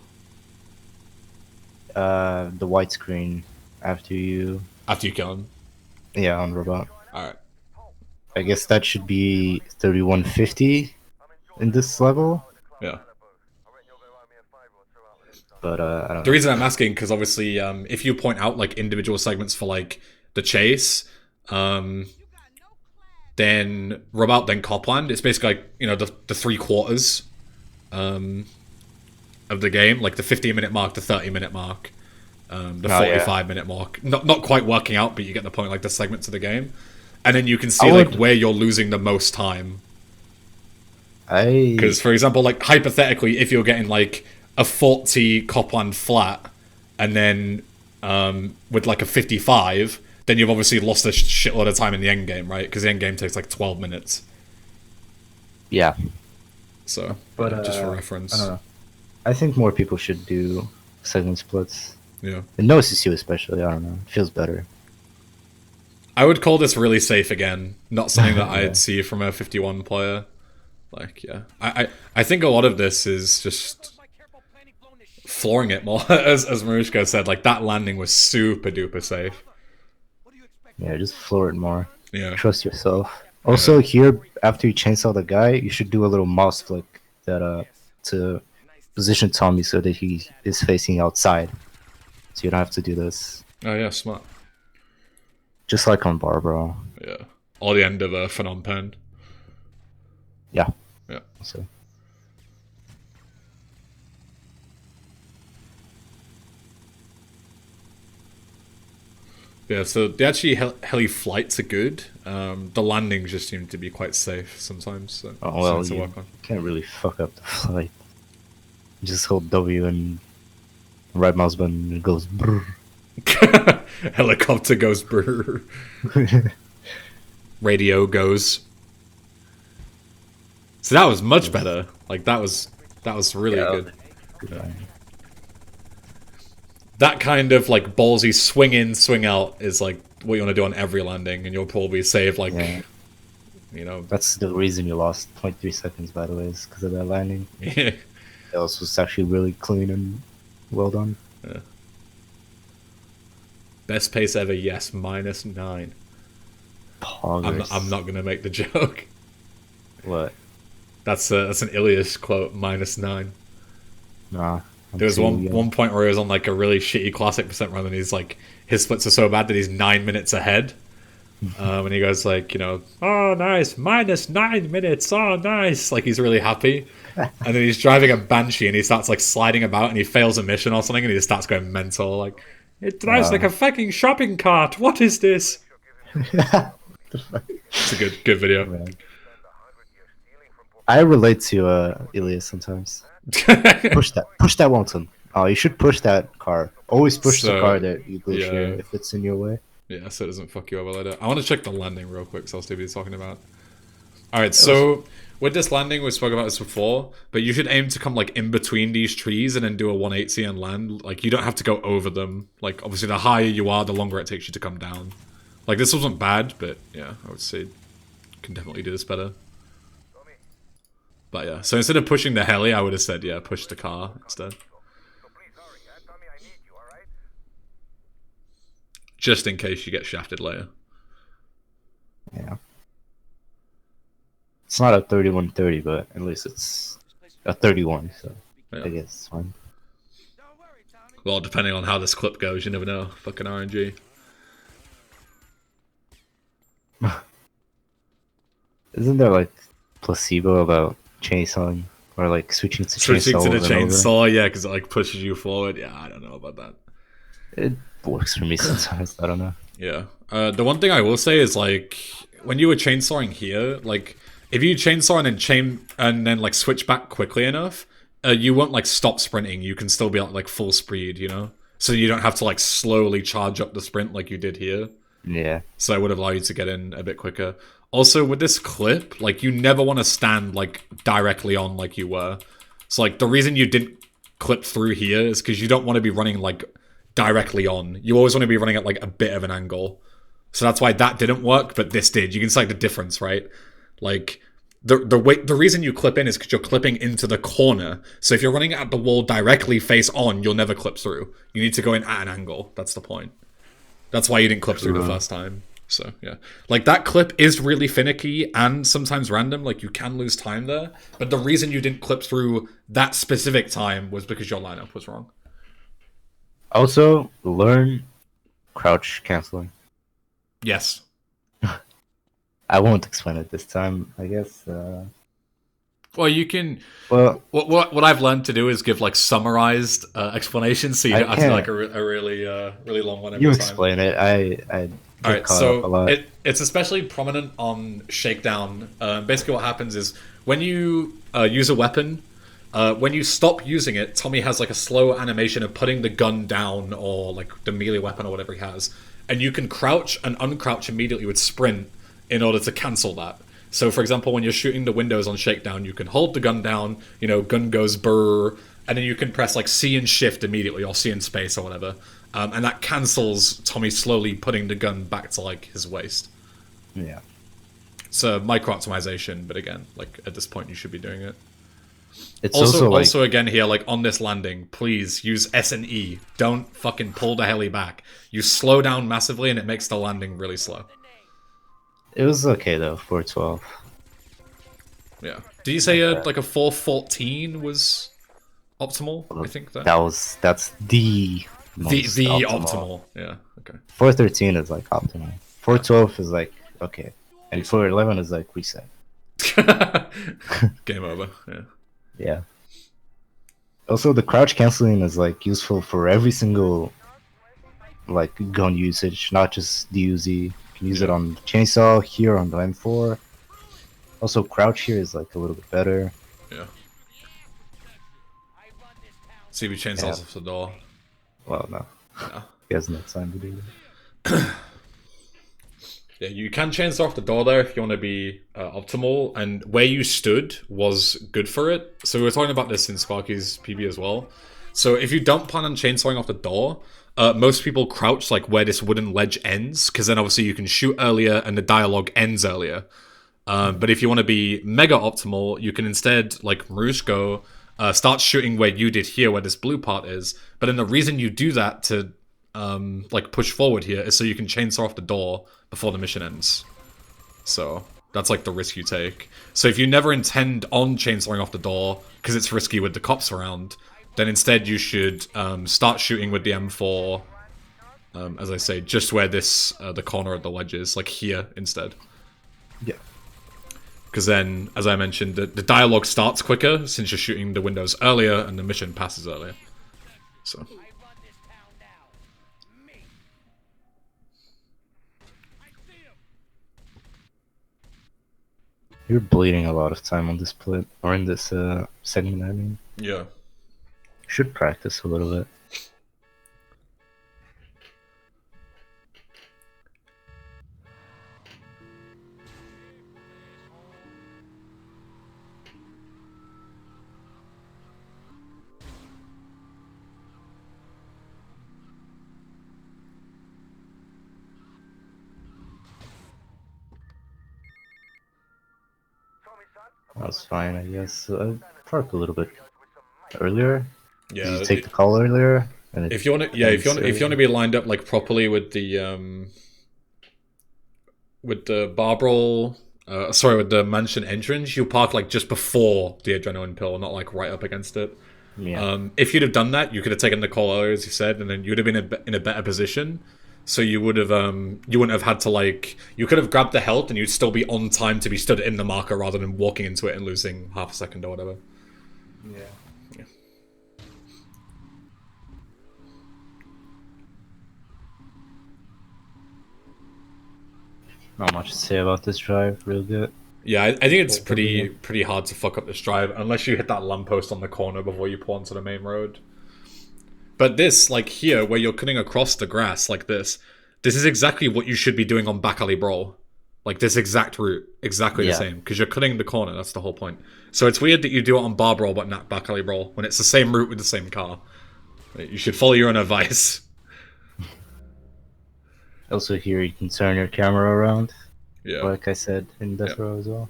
The widescreen after you kill him? Yeah, on robot. Alright. I guess that should be 3150 in this level. Yeah. but I don't The know. reason I'm asking, because obviously, if you point out like individual segments for like the chase, then Rabaut, then Copland, it's basically like, you know, the 3/4 of the game, like the 15-minute mark, the 30-minute mark, the 45-minute mark. Not quite working out, but you get the point, like the segments of the game. And then you can see like where you're losing the most time. Because, for example, like hypothetically, if you're getting like a 40 Copland flat, and then with like a 55, then you've obviously lost a shitload of time in the end game, right? Because the end game takes like 12 minutes. Yeah. So, but just for reference, I don't know. I think more people should do segment splits. Yeah. And no CCU especially. I don't know. It feels better. I would call this really safe again. Not something that I'd see from a 51 player. Like, yeah. I think a lot of this is just flooring it more, as Marushka said. Like, that landing was super duper safe. Yeah, just floor it more. Yeah. Trust yourself. Also, here, after you chainsaw the guy, you should do a little mouse flick that to position Tommy so that he is facing outside. So you don't have to do this. Oh, yeah, smart. Just like on Barbara. Yeah. Or the end of a Phnom Penh. Yeah. Yeah. So. Yeah, so the actually heli flights are good. The landings just seem to be quite safe sometimes. So You can't really fuck up the flight. Just hold W and right mouse button and it goes brrr. Helicopter goes brrr. Radio goes. So that was much better. Like that was really good. Yeah. That kind of like ballsy swing in, swing out is like what you want to do on every landing, and you'll probably save like, you know. That's the reason you lost 0.3 seconds, by the way, is because of that landing. Yeah. It was actually really clean and well done. Yeah. Best pace ever, yes, -9. I'm not gonna make the joke. What? That's an Ilias quote, -9. Nah. There was one point where he was on like a really shitty classic percent run, and he's like, his splits are so bad that he's 9 minutes ahead. And he goes like, you know, oh nice, -9 minutes, oh nice, like he's really happy. And then he's driving a Banshee and he starts like sliding about and he fails a mission or something and he just starts going mental, like, it drives like a fucking shopping cart, what is this? It's a good video. Man. I relate to Ilias sometimes. Push that mountain. Oh, you should push that car. Always push the car that you glitch here if it's in your way. Yeah, so it doesn't fuck you over later. I want to check the landing real quick, so I'll see what he's talking about. Alright, so with this landing, we spoke about this before, but you should aim to come like in between these trees and then do a 180 and land. Like, you don't have to go over them. Like, obviously, the higher you are, the longer it takes you to come down. Like, this wasn't bad, but yeah, I would say you can definitely do this better. But yeah, so instead of pushing the heli, I would have said, yeah, push the car instead. Just in case you get shafted later. Yeah. It's not a 31-30, but at least it's a 31, so I guess it's fine. Well, depending on how this clip goes, you never know. Fucking RNG. Isn't there like placebo about chainsawing or like switching to the chainsaw? Yeah, because it like pushes you forward. Yeah, I don't know about that. It works for me sometimes. I don't know. Yeah. The one thing I will say is like when you were chainsawing here, like if you chainsaw and then like switch back quickly enough, you won't like stop sprinting. You can still be at like full speed, you know. So you don't have to like slowly charge up the sprint like you did here. Yeah. So it would allow you to get in a bit quicker. Also, with this clip, like, you never want to stand, like, directly on like you were. So, like, the reason you didn't clip through here is because you don't want to be running, like, directly on. You always want to be running at, like, a bit of an angle. So that's why that didn't work, but this did. You can see, like, the difference, right? Like, the reason you clip in is because you're clipping into the corner. So if you're running at the wall directly face on, you'll never clip through. You need to go in at an angle. That's the point. That's why you didn't clip through the first time. So, yeah. Like, that clip is really finicky and sometimes random. Like, you can lose time there. But the reason you didn't clip through that specific time was because your lineup was wrong. Also, learn crouch canceling. Yes. I won't explain it this time, I guess. Well, you can. Well, What I've learned to do is give like summarized explanations, so you I don't have to do like can't. a really long one every You time. explain it. I All get right, caught up a so lot. it's especially prominent on Shakedown. Basically, what happens is when you use a weapon, when you stop using it, Tommy has like a slow animation of putting the gun down or like the melee weapon or whatever he has, and you can crouch and uncrouch immediately with sprint in order to cancel that. So, for example, when you're shooting the windows on Shakedown, you can hold the gun down, gun goes brrr, and then you can press like C and shift immediately, or C and space or whatever. And that cancels Tommy slowly putting the gun back to like his waist. Yeah. It's a micro optimization, but again, like at this point, you should be doing it. It's also like Also again here, like on this landing, please use S and E. Don't fucking pull the heli back. You slow down massively, and it makes the landing really slow. it was okay though. 412. Yeah. Did you say like a 414 was optimal? I think that That's the most the optimal. optimal. Yeah. Okay. 413 is like optimal. 412 is like okay, and 411 is like reset. Game over. Yeah. Yeah. Also, the crouch canceling is like useful for every single like gun usage, not just DUZ. You can use it on chainsaw here on the M4. Also, crouch here is like a little bit better. Yeah. See if he chainsaws off the door. Well, no, No. he has no time to do that. Yeah, you can chainsaw off the door there if you want to be optimal, and where you stood was good for it. So we were talking about this in Sparky's PB as well. So if you don't plan on chainsawing off the door, most people crouch like where this wooden ledge ends, because then obviously you can shoot earlier and the dialogue ends earlier. But if you want to be mega optimal, you can instead, like Marushko, start shooting where you did here, where this blue part is. But then the reason you do that to like push forward here is so you can chainsaw off the door before the mission ends. So that's like the risk you take. So if you never intend on chainsawing off the door because it's risky with the cops around, then instead you should start shooting with the M4. As I say, just where this the corner of the ledge is, like here instead. Yeah. Because then, as I mentioned, the dialogue starts quicker since you're shooting the windows earlier and the mission passes earlier. So. You're bleeding a lot of time on this split, or in this segment, I mean. Yeah. Should practice a little bit. That's fine, I guess. I parked a little bit earlier. Yeah. Did you take the call earlier? And if you want to, yeah, if you want to be lined up like properly with the Barbara, with the mansion entrance, you park like just before the adrenaline pill, not like right up against it. Yeah. If you'd have done that, you could have taken the call earlier, as you said, and then you'd have been in a better position. So you would have, you wouldn't have had to like, you could have grabbed the health and you'd still be on time to be stood in the marker rather than walking into it and losing half a second or whatever. Yeah. Not much to say about this drive, real good. Yeah, I think it's pretty hard to fuck up this drive unless you hit that lamppost on the corner before you pull onto the main road. But this, like here, where you're cutting across the grass like this is exactly what you should be doing on Back Alley Brawl. Like this exact route, exactly the same, because you're cutting the corner, that's the whole point. So it's weird that you do it on Bar Brawl but not Back Alley Brawl, when it's the same route with the same car. You should follow your own advice. Also here you can turn your camera around. Yeah. Like I said in Death Row as well.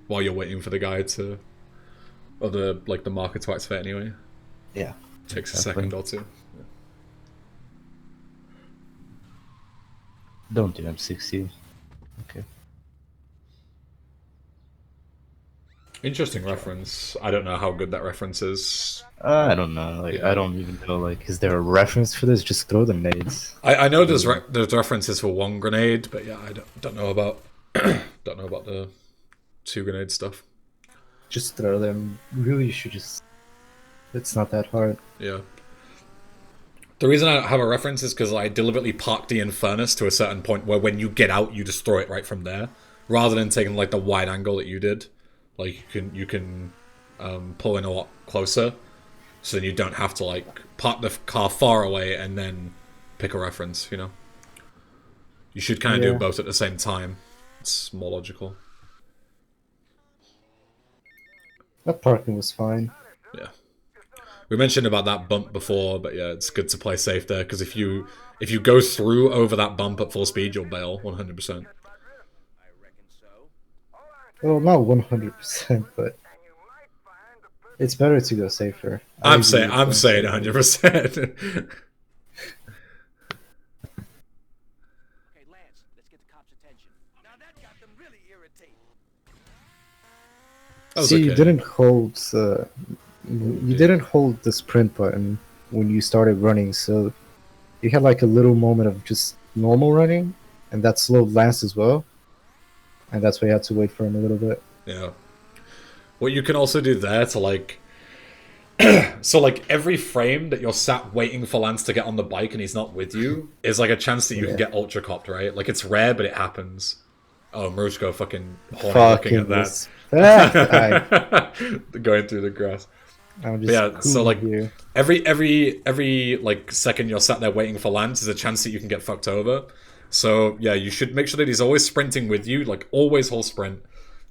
While you're waiting for the guy to... Or the marker to activate anyway. Yeah. Takes a second or two. Yeah. Don't do M60. Okay. Interesting reference. I don't know how good that reference is. I don't know. Like, Yeah. I don't even know. Like, is there a reference for this? Just throw the nades. I know there's references for one grenade, but yeah, I don't know about don't know about the two grenade stuff. Just throw them. Really, you should just. It's not that hard. Yeah. The reason I have a reference is because I deliberately parked the Infernus to a certain point where when you get out, you just throw it right from there, rather than taking like the wide angle that you did. Like you can pull in a lot closer, so then you don't have to like park the car far away and then pick a reference. You know, you should kind of do both at the same time. It's more logical. That parking was fine. Yeah. We mentioned about that bump before, but yeah, it's good to play safe there because if you go through over that bump at full speed, you'll bail 100%. Well, not 100%, but it's better to go safer. I'm saying 100%. See, you didn't hold you didn't hold the sprint button when you started running, so you had like a little moment of just normal running, and that slowed Lance as well, and that's why you had to wait for him a little bit. Yeah. What you can also do there to like so like every frame that you're sat waiting for Lance to get on the bike and he's not with you is like a chance that you can get ultra copped, right? Like it's rare, but it happens. Oh, Marushko fucking horny looking at that. Going through the grass. Yeah, so like here. every like second you're sat there waiting for Lance is a chance that you can get fucked over. So yeah, you should make sure that he's always sprinting with you, like always whole sprint.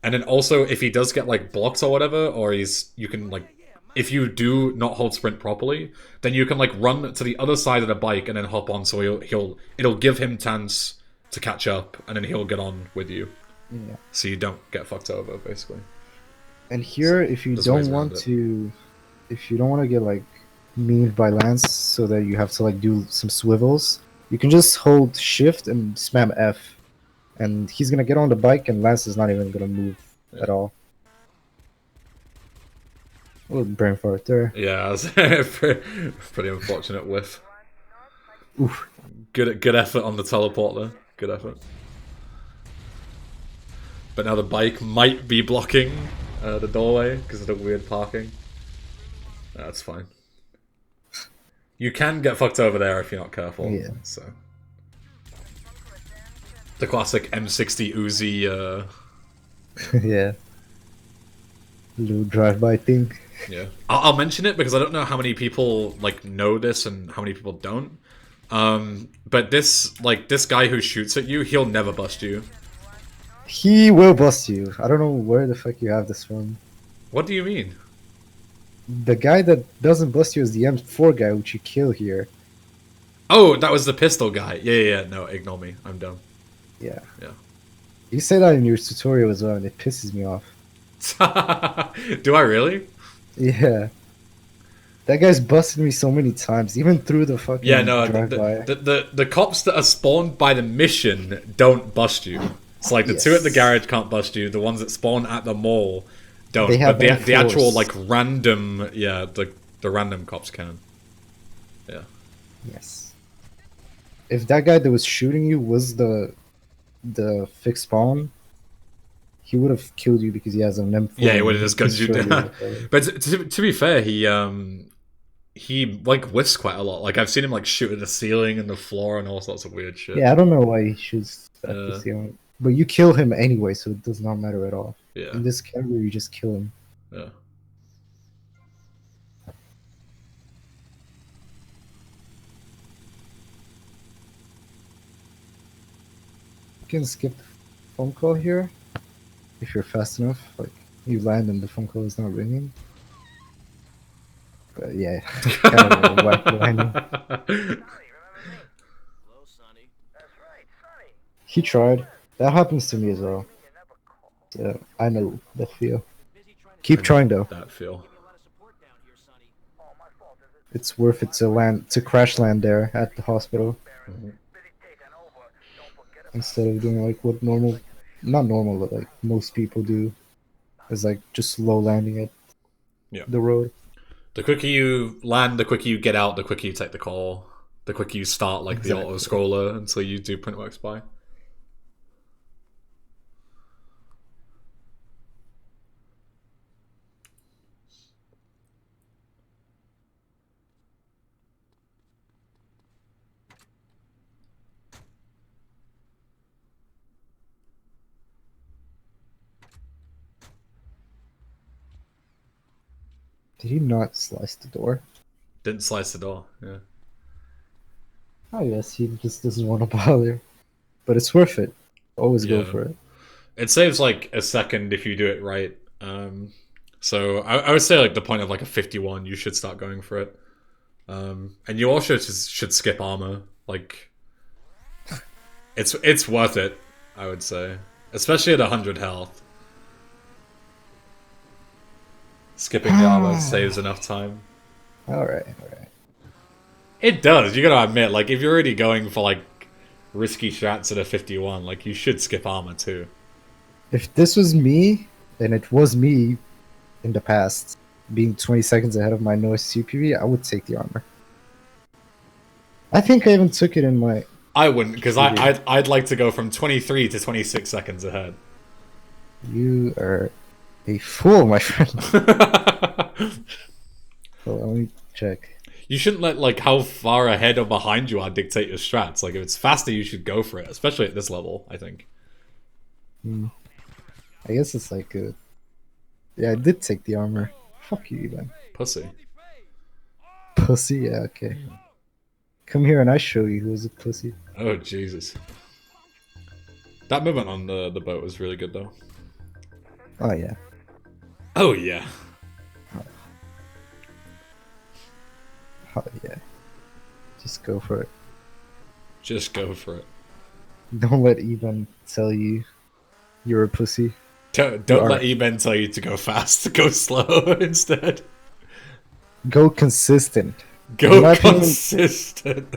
And then also if he does get like blocked or whatever, or you can like if you do not hold sprint properly, then you can like run to the other side of the bike and then hop on, so it'll give him chance to catch up, and then he'll get on with you. Yeah. So you don't get fucked over, basically. And here, if you don't want to get like memed by Lance, so that you have to like do some swivels, you can just hold Shift and spam F, and he's gonna get on the bike, and Lance is not even gonna move at all. A little brain fart there. Yeah, that's pretty unfortunate whiff. Oof. Good effort on the teleport there. Good effort. But now the bike might be blocking the doorway because of the weird parking. That's fine. You can get fucked over there if you're not careful. Yeah. So the classic M60 Uzi. Yeah. Little drive-by thing. Yeah, I'll mention it because I don't know how many people like know this and how many people don't. But this guy who shoots at you, he'll never bust you. He will bust you. I don't know where the fuck you have this from. What do you mean? The guy that doesn't bust you is the M4 guy, which you kill here. Oh, that was the pistol guy. Yeah. No, ignore me. I'm dumb. Yeah. Yeah. You say that in your tutorial as well, and it pisses me off. Do I really? Yeah. That guy's busted me so many times, even through the fucking drive-by. The cops that are spawned by the mission don't bust you. It's like the two at the garage can't bust you. The ones that spawn at the mall don't. But the actual like random, the random cops can. Yeah. Yes. If that guy that was shooting you was the fixed spawn, he would have killed you because he has an M4. Yeah, he would have just gunned you down. But to be fair, he like whiffs quite a lot. Like I've seen him like shoot at the ceiling and the floor and all sorts of weird shit. Yeah, I don't know why he shoots at the ceiling. But you kill him anyway, so it does not matter at all. Yeah. In this category, you just kill him. Yeah. You can skip the phone call here if you're fast enough. Like you land and the phone call is not ringing. But yeah, kind of a whack landing. He tried. That happens to me as well. So I know that feel. Keep trying though. That feel. It's worth it to crash land there at the hospital. Mm-hmm. Instead of doing like what not normal, but like most people do. It's like just low landing at the road. The quicker you land, the quicker you get out, the quicker you take the call, the quicker you start like the auto scroller until you do Printworks buy. Did he not slice the door? Didn't slice the door, yeah. I guess he just doesn't want to bother. But it's worth it. Always go for it. It saves like a second if you do it right. So I would say like the point of like a 51, you should start going for it. And you also should skip armor. Like, it's worth it, I would say. Especially at 100 health. Skipping the armor saves enough time. Alright. It does, you gotta admit, like, if you're already going for, like, risky shots at a 51, like, you should skip armor, too. If this was me, and it was me in the past, being 20 seconds ahead of my noise CPV, I would take the armor. I think I even took it in my... I wouldn't, because I'd like to go from 23 to 26 seconds ahead. You are a fool, my friend. Well, let me check. You shouldn't let, like, how far ahead or behind you are dictate your strats. Like, if it's faster, you should go for it. Especially at this level, I think. I guess it's like a... Yeah, I did take the armor. Fuck you, EBen. Pussy. Pussy? Yeah, okay. Come here and I show you who's a pussy. Oh, Jesus. That movement on the boat was really good, though. Oh, yeah. Oh, yeah. Oh, yeah. Just go for it. Just go for it. Don't let EBen tell you you're a pussy. Don't let EBen tell you to go fast. Go slow instead. Go consistent. Go consistent.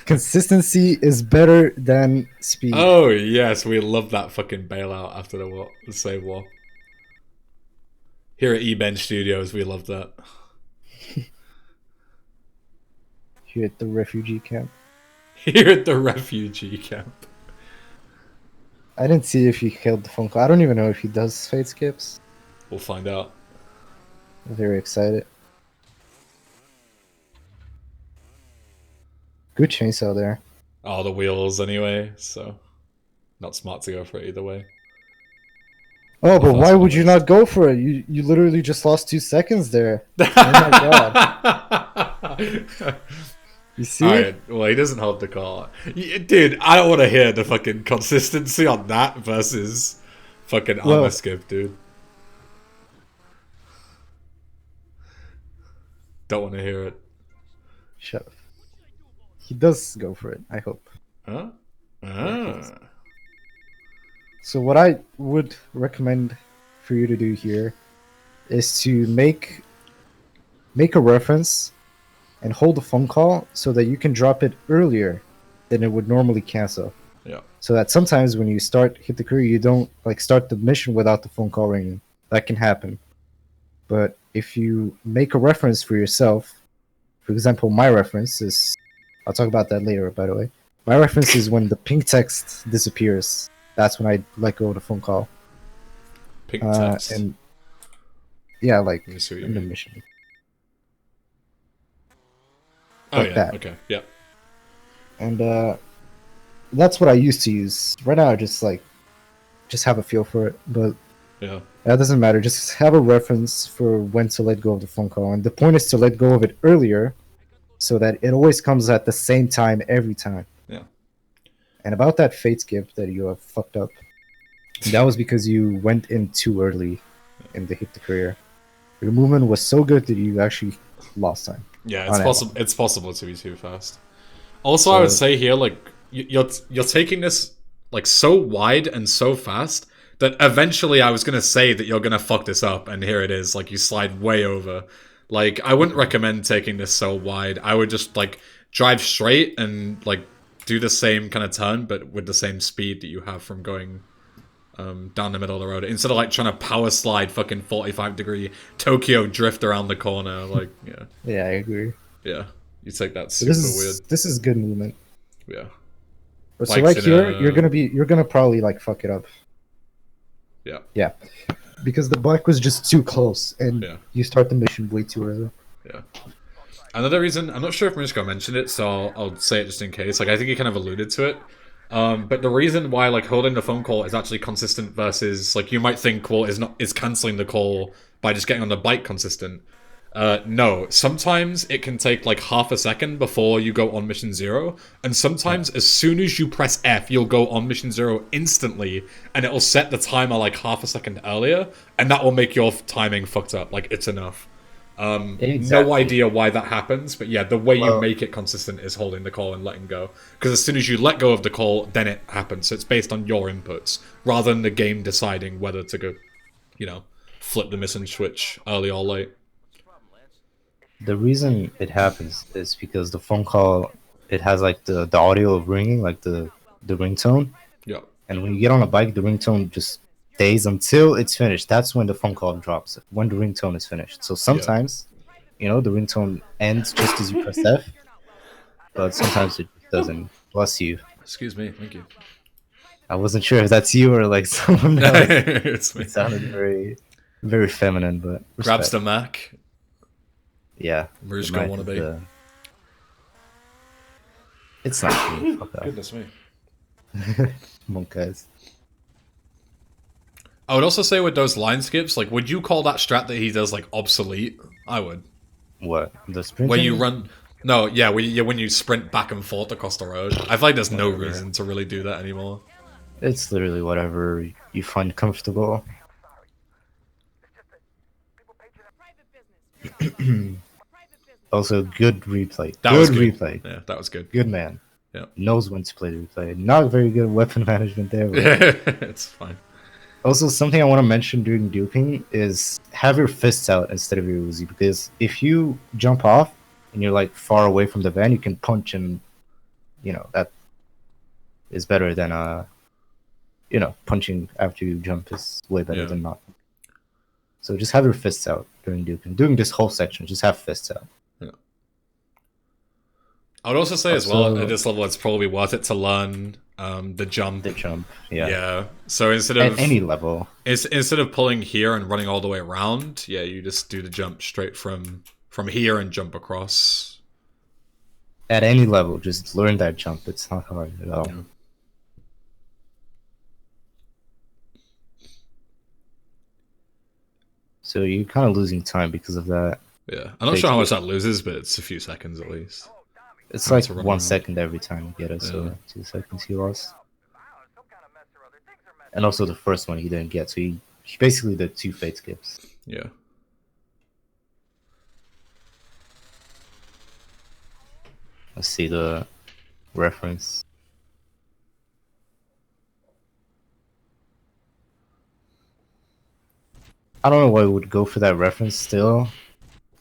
Consistency is better than speed. Oh, yes. We love that fucking bailout after the Save War. Here at EBen Studios, we love that. Here at the refugee camp. Here at the refugee camp. I didn't see if he killed the phone call. I don't even know if he does fade skips. We'll find out. I'm very excited. Good chainsaw there. Oh, the wheels anyway, so not smart to go for it either way. Oh, but why would you not go for it? You literally just lost 2 seconds there. Oh my god. You see? Right, well, he doesn't hold the call. Dude, I don't want to hear the fucking consistency on that versus fucking armor skip, dude. Don't want to hear it. Shut up. He does go for it, I hope. Huh? So what I would recommend for you to do here is to make a reference and hold a phone call so that you can drop it earlier than it would normally cancel. Yeah. So that sometimes when you hit the career, you don't like start the mission without the phone call ringing. That can happen. But if you make a reference for yourself, for example, my reference is, I'll talk about that later, by the way. My reference is when the pink text disappears. That's when I let go of the phone call. Pink text? And yeah, like in the mission. Oh, like yeah, that. Okay, yeah. And that's what I used to use. Right now, I just have a feel for it, but yeah, that doesn't matter. Just have a reference for when to let go of the phone call, and the point is to let go of it earlier, so that it always comes at the same time every time. Yeah. And about that fate skip that you have fucked up, that was because you went in too early in the hit the career. Your movement was so good that you actually lost time. Yeah, it's possible. It's possible to be too fast. Also, I would say here, like you're taking this like so wide and so fast that eventually I was gonna say that you're gonna fuck this up, and here it is. Like you slide way over. Like I wouldn't recommend taking this so wide. I would just like drive straight and like do the same kind of turn, but with the same speed that you have from going down the middle of the road instead of like trying to power slide fucking 45-degree Tokyo drift around the corner. Like, yeah. Yeah, I agree. Yeah. You take that So super weird. This is good movement. Yeah. But so Bike's right in here, a- you're gonna probably like fuck it up. Yeah. Yeah. Because the bike was just too close and Yeah. you start the mission way too early. Yeah. Another reason, I'm not sure if Misko mentioned it, so I'll say it just in case. Like, I think he kind of alluded to it. But the reason why like holding the phone call is actually consistent versus like you might think, well, is canceling the call by just getting on the bike consistent. No, sometimes it can take like half a second before you go on mission 0, and sometimes as soon as you press F, you'll go on mission 0 instantly, and it'll set the timer like half a second earlier, and that will make your timing fucked up. Like, it's enough. No idea why that happens, but yeah, the way you make it consistent is holding the call and letting go. Because as soon as you let go of the call, then it happens. So it's based on your inputs, rather than the game deciding whether to go, flip the mission switch early or late. The reason it happens is because the phone call, it has like the audio of ringing, like the ringtone. Yeah. And when you get on a bike, the ringtone just stays until it's finished. That's when the phone call drops, when the ringtone is finished. So sometimes, the ringtone ends just as you press F, but sometimes it doesn't. Bless you. Excuse me, thank you. I wasn't sure if that's you or like someone else. It's me. It sounded very, very feminine, but respect. Grabs the Mac. Yeah. Mariska wannabe. It's not me. Fuck off. Goodness me. Come on, guys. I would also say with those line skips, like, would you call that strat that he does like obsolete? I would. What? The sprint? When you run, no, yeah, when you sprint back and forth across the road. I feel like there's no reason to really do that anymore. It's literally whatever you find comfortable. Also, good replay. That was good. Replay. Yeah, that was good. Good man. Yeah. Knows when to play the replay. Not very good weapon management there. But It's fine. also, something I want to mention during duping is have your fists out instead of your Uzi, because if you jump off and you're like far away from the van, you can punch, and that is better than punching after you jump is way better than not. So just have your fists out during duping. Doing this whole section, just have fists out. Yeah. I would also say as well, at this level, it's probably worth it to learn the jump. The jump, yeah. Yeah. So instead of at any level, instead of pulling here and running all the way around, yeah, you just do the jump straight from here and jump across. At any level, just learn that jump. It's not hard at all. Yeah. So you're kind of losing time because of that. Yeah, I'm not sure how much that loses, but it's a few seconds at least. It's like 1 second every time you get it, so 2 seconds he lost. And also the first one he didn't get, so he basically did 2 fate skips. Yeah. Let's see the reference. I don't know why I would go for that reference still,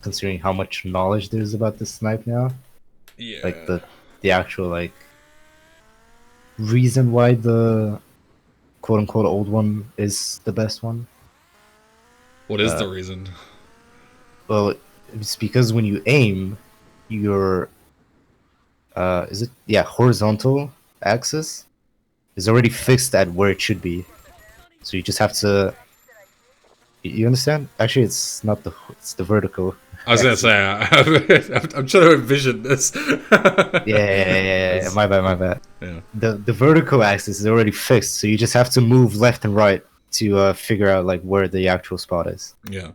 considering how much knowledge there is about this snipe now. Yeah. Like the actual like reason why the quote unquote old one is the best one. What is the reason? Well, it's because when you aim, your horizontal axis is already fixed at where it should be. So you just have to. You understand? Actually, it's not it's the vertical. I was gonna say I'm trying to envision this. Yeah. My bad. Yeah. The vertical axis is already fixed, so you just have to move left and right to figure out like where the actual spot is. Yeah.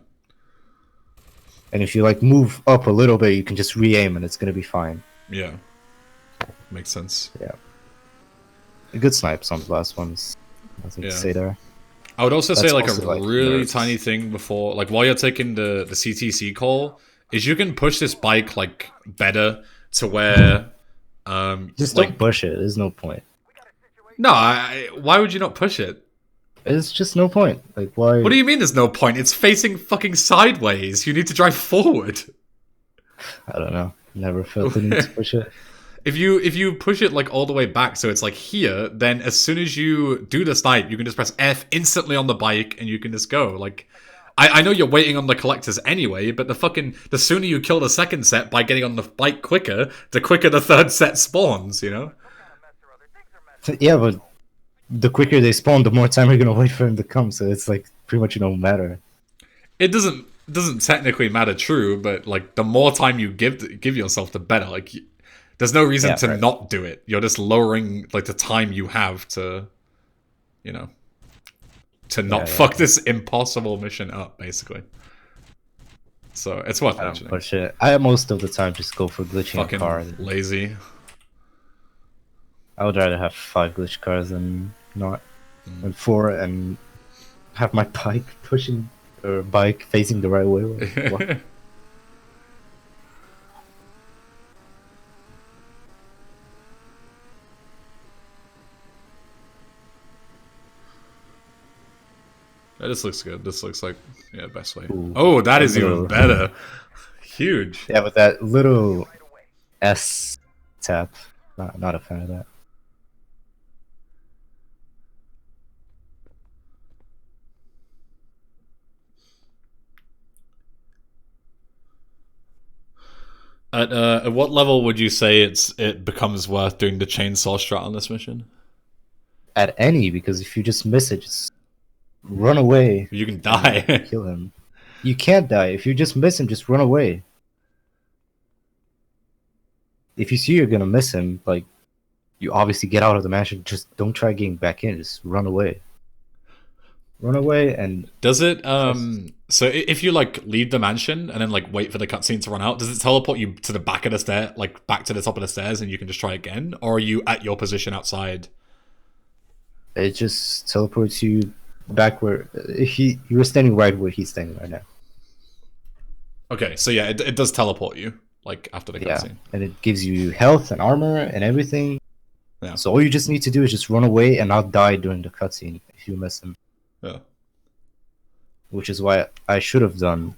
And if you like move up a little bit, you can just re-aim, and it's gonna be fine. Yeah. Makes sense. Yeah. A good snipes on the last ones. Nothing to say there. I would also say like also, a like, really nerds. tiny thing before, like while you're taking the CTC call, is you can push this bike like better to where Just like don't push it. There's no point. no, why would you not push it? It's just no point. Like why? What do you mean? There's no point. It's facing fucking sideways. You need to drive forward. I don't know. Never felt the need to push it. if you push it like all the way back, so it's like here, then as soon as you do the snipe, you can just press F instantly on the bike and you can just go. Like, I know you're waiting on the collectors anyway, but the sooner you kill the second set by getting on the bike quicker, the quicker the third set spawns, you know? Yeah, but the quicker they spawn, the more time you're gonna wait for him to come, so it's like pretty much no matter. It doesn't technically matter, true, but like the more time you give yourself, the better. Like, there's no reason to not do it. You're just lowering like the time you have to, you know, to not fuck this impossible mission up, basically. So it's worth mentioning. But shit, I most of the time just go for glitching Fucking a car. Lazy. I would rather have 5 glitch cars than not, and 4, and have my bike pushing or bike facing the right way. What? This looks good. This looks like best way. Ooh. Oh, that is even better. Huge. Yeah, with that little S tap. Not a fan of that. At what level would you say it becomes worth doing the chainsaw strat on this mission? At any, because if you just miss it, just run away. You can die. Kill him. You can't die. If you just miss him, just run away. If you see you're gonna miss him, like, you obviously get out of the mansion. Just don't try getting back in. Just run away. Run away and... Does it, so if you, like, leave the mansion and then, like, wait for the cutscene to run out, does it teleport you to the back of the stair, like, back to the top of the stairs and you can just try again? Or are you at your position outside? It just teleports you back where... you were standing right where he's standing right now. Okay, so yeah, it does teleport you, like, after the cutscene. Yeah, and it gives you health and armor and everything. Yeah. So all you just need to do is just run away and not die during the cutscene if you miss him. Yeah. Which is why I should have done,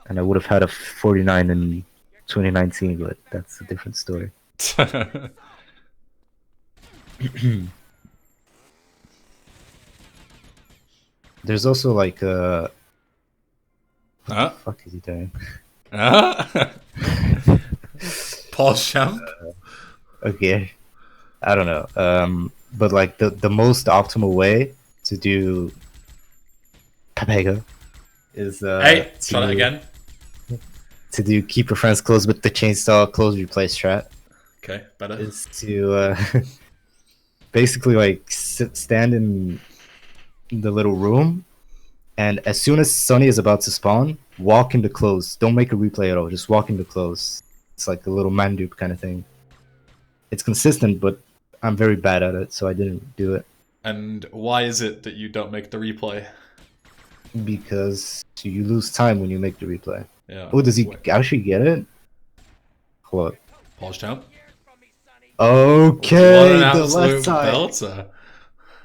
and I would have had a 49 in 2019, but that's a different story. There's also like what the fuck is he doing? Pause champ. Okay, I don't know. But like the most optimal way to do Pepega is hey, try that again. To do keep your friends close with the chainsaw close replay strat. Okay, better. Is to basically like stand in the little room, and as soon as Sunny is about to spawn, walk into close. Don't make a replay at all. Just walk into close. It's like a little man dupe kind of thing. It's consistent, but I'm very bad at it, so I didn't do it. And why is it that you don't make the replay? Because you lose time when you make the replay. Yeah. Oh, does he actually get it? Hold up. Pause champ. Okay, What an the left absolute side. belter.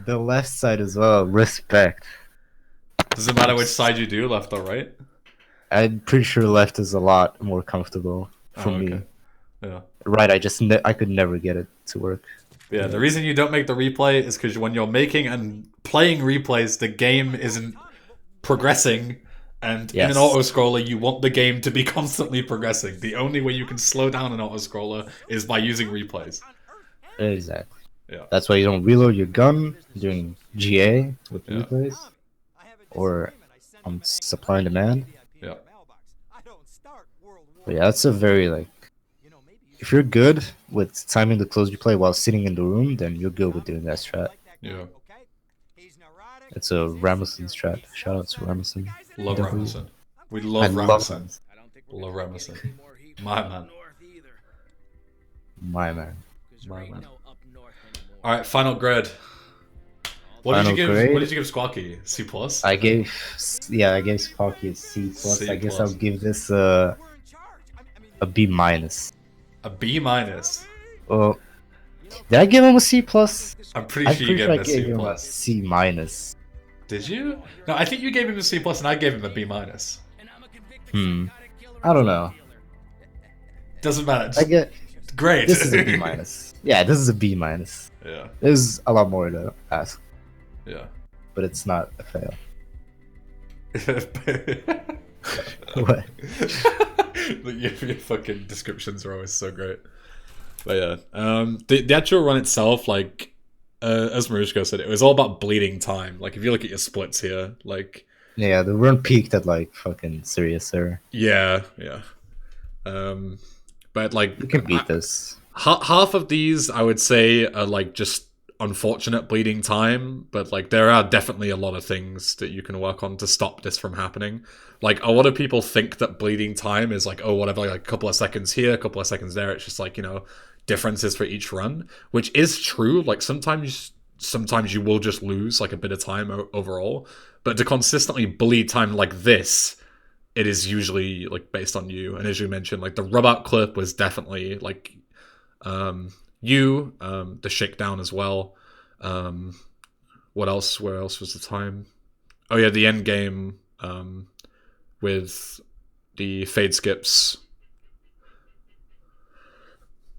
The left side as well. Respect. Does it matter which side you do, left or right? I'm pretty sure left is a lot more comfortable for me. Yeah. Right, I could never get it to work. Yeah, the reason you don't make the replay is because when you're making and playing replays, the game isn't progressing, and in an auto-scroller, you want the game to be constantly progressing. The only way you can slow down an auto-scroller is by using replays. Exactly. Yeah. That's why you don't reload your gun during GA with replays, or on supply and demand. Yeah. But yeah, that's a very, like, if you're good with timing the close replay while sitting in the room, then you're good with doing that strat. Yeah. It's a Ramison strat. Shout out to Ramison. Love Ramison. We love Ramison. Love Ramison. My man. My man. My man. Alright, final grade. What did you give Squawky? C plus? I gave Sparky a C plus. I guess I'll give this a B minus. A B minus. Well, did I give him a C plus? I'm pretty sure you gave him a C plus. A C minus. Did you? No, I think you gave him a C plus and I gave him a B minus. I don't know. Doesn't matter. Great. This is a B minus. Yeah, this is a B minus. Yeah. There's a lot more to ask, Yeah. but it's not a fail. What? Your fucking descriptions are always so great. But yeah, the actual run itself, like as Marushko said, it was all about bleeding time. Like if you look at your splits here, like Yeah, the run peaked at like fucking serious error. yeah. But like You can beat this. half of these, I would say, are like just unfortunate bleeding time, but like there are definitely a lot of things that you can work on to stop this from happening. Like a lot of people think that bleeding time is like, oh, whatever, like a couple of seconds here, a couple of seconds there. It's just like, you know, differences for each run, which is true. Like sometimes you will just lose like a bit of time overall, but to consistently bleed time like this, it is usually like based on you. And as you mentioned, like the rub out clip was definitely like the shakedown as well. What else? Where else was the time? Oh yeah, the end game with the fade skips.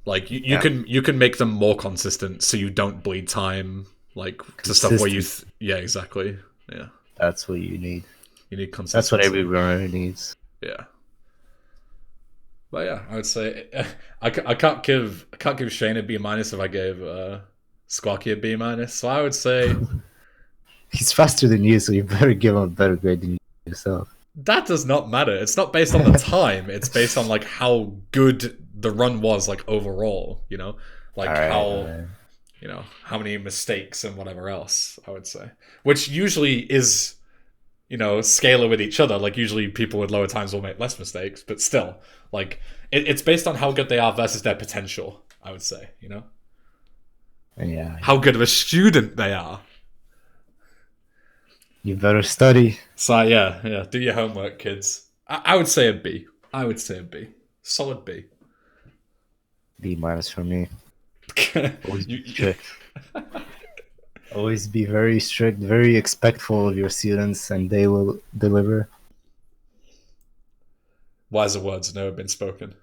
Like you can make them more consistent so you don't bleed time like to stuff where you yeah, exactly. Yeah. That's what you need. You need consistency. That's what every runner needs. Yeah. But yeah, I would say I can't give Shane a B minus if I gave Squawky a B minus. So I would say he's faster than you, so you better give him a better grade than you yourself. That does not matter. It's not based on the time. It's based on like how good the run was, like overall. You know, like you know, how many mistakes and whatever else. I would say, which usually is, you know, scalar with each other. Like usually people with lower times will make less mistakes, but still, like it's based on how good they are versus their potential. I would say, you know, yeah, how good of a student they are. You better study. So yeah, do your homework, kids. I would say a B. I would say a B. Solid B. B minus for me. Always be strict. Always be very strict, very expectful of your students, and they will deliver. Wiser words have never been spoken.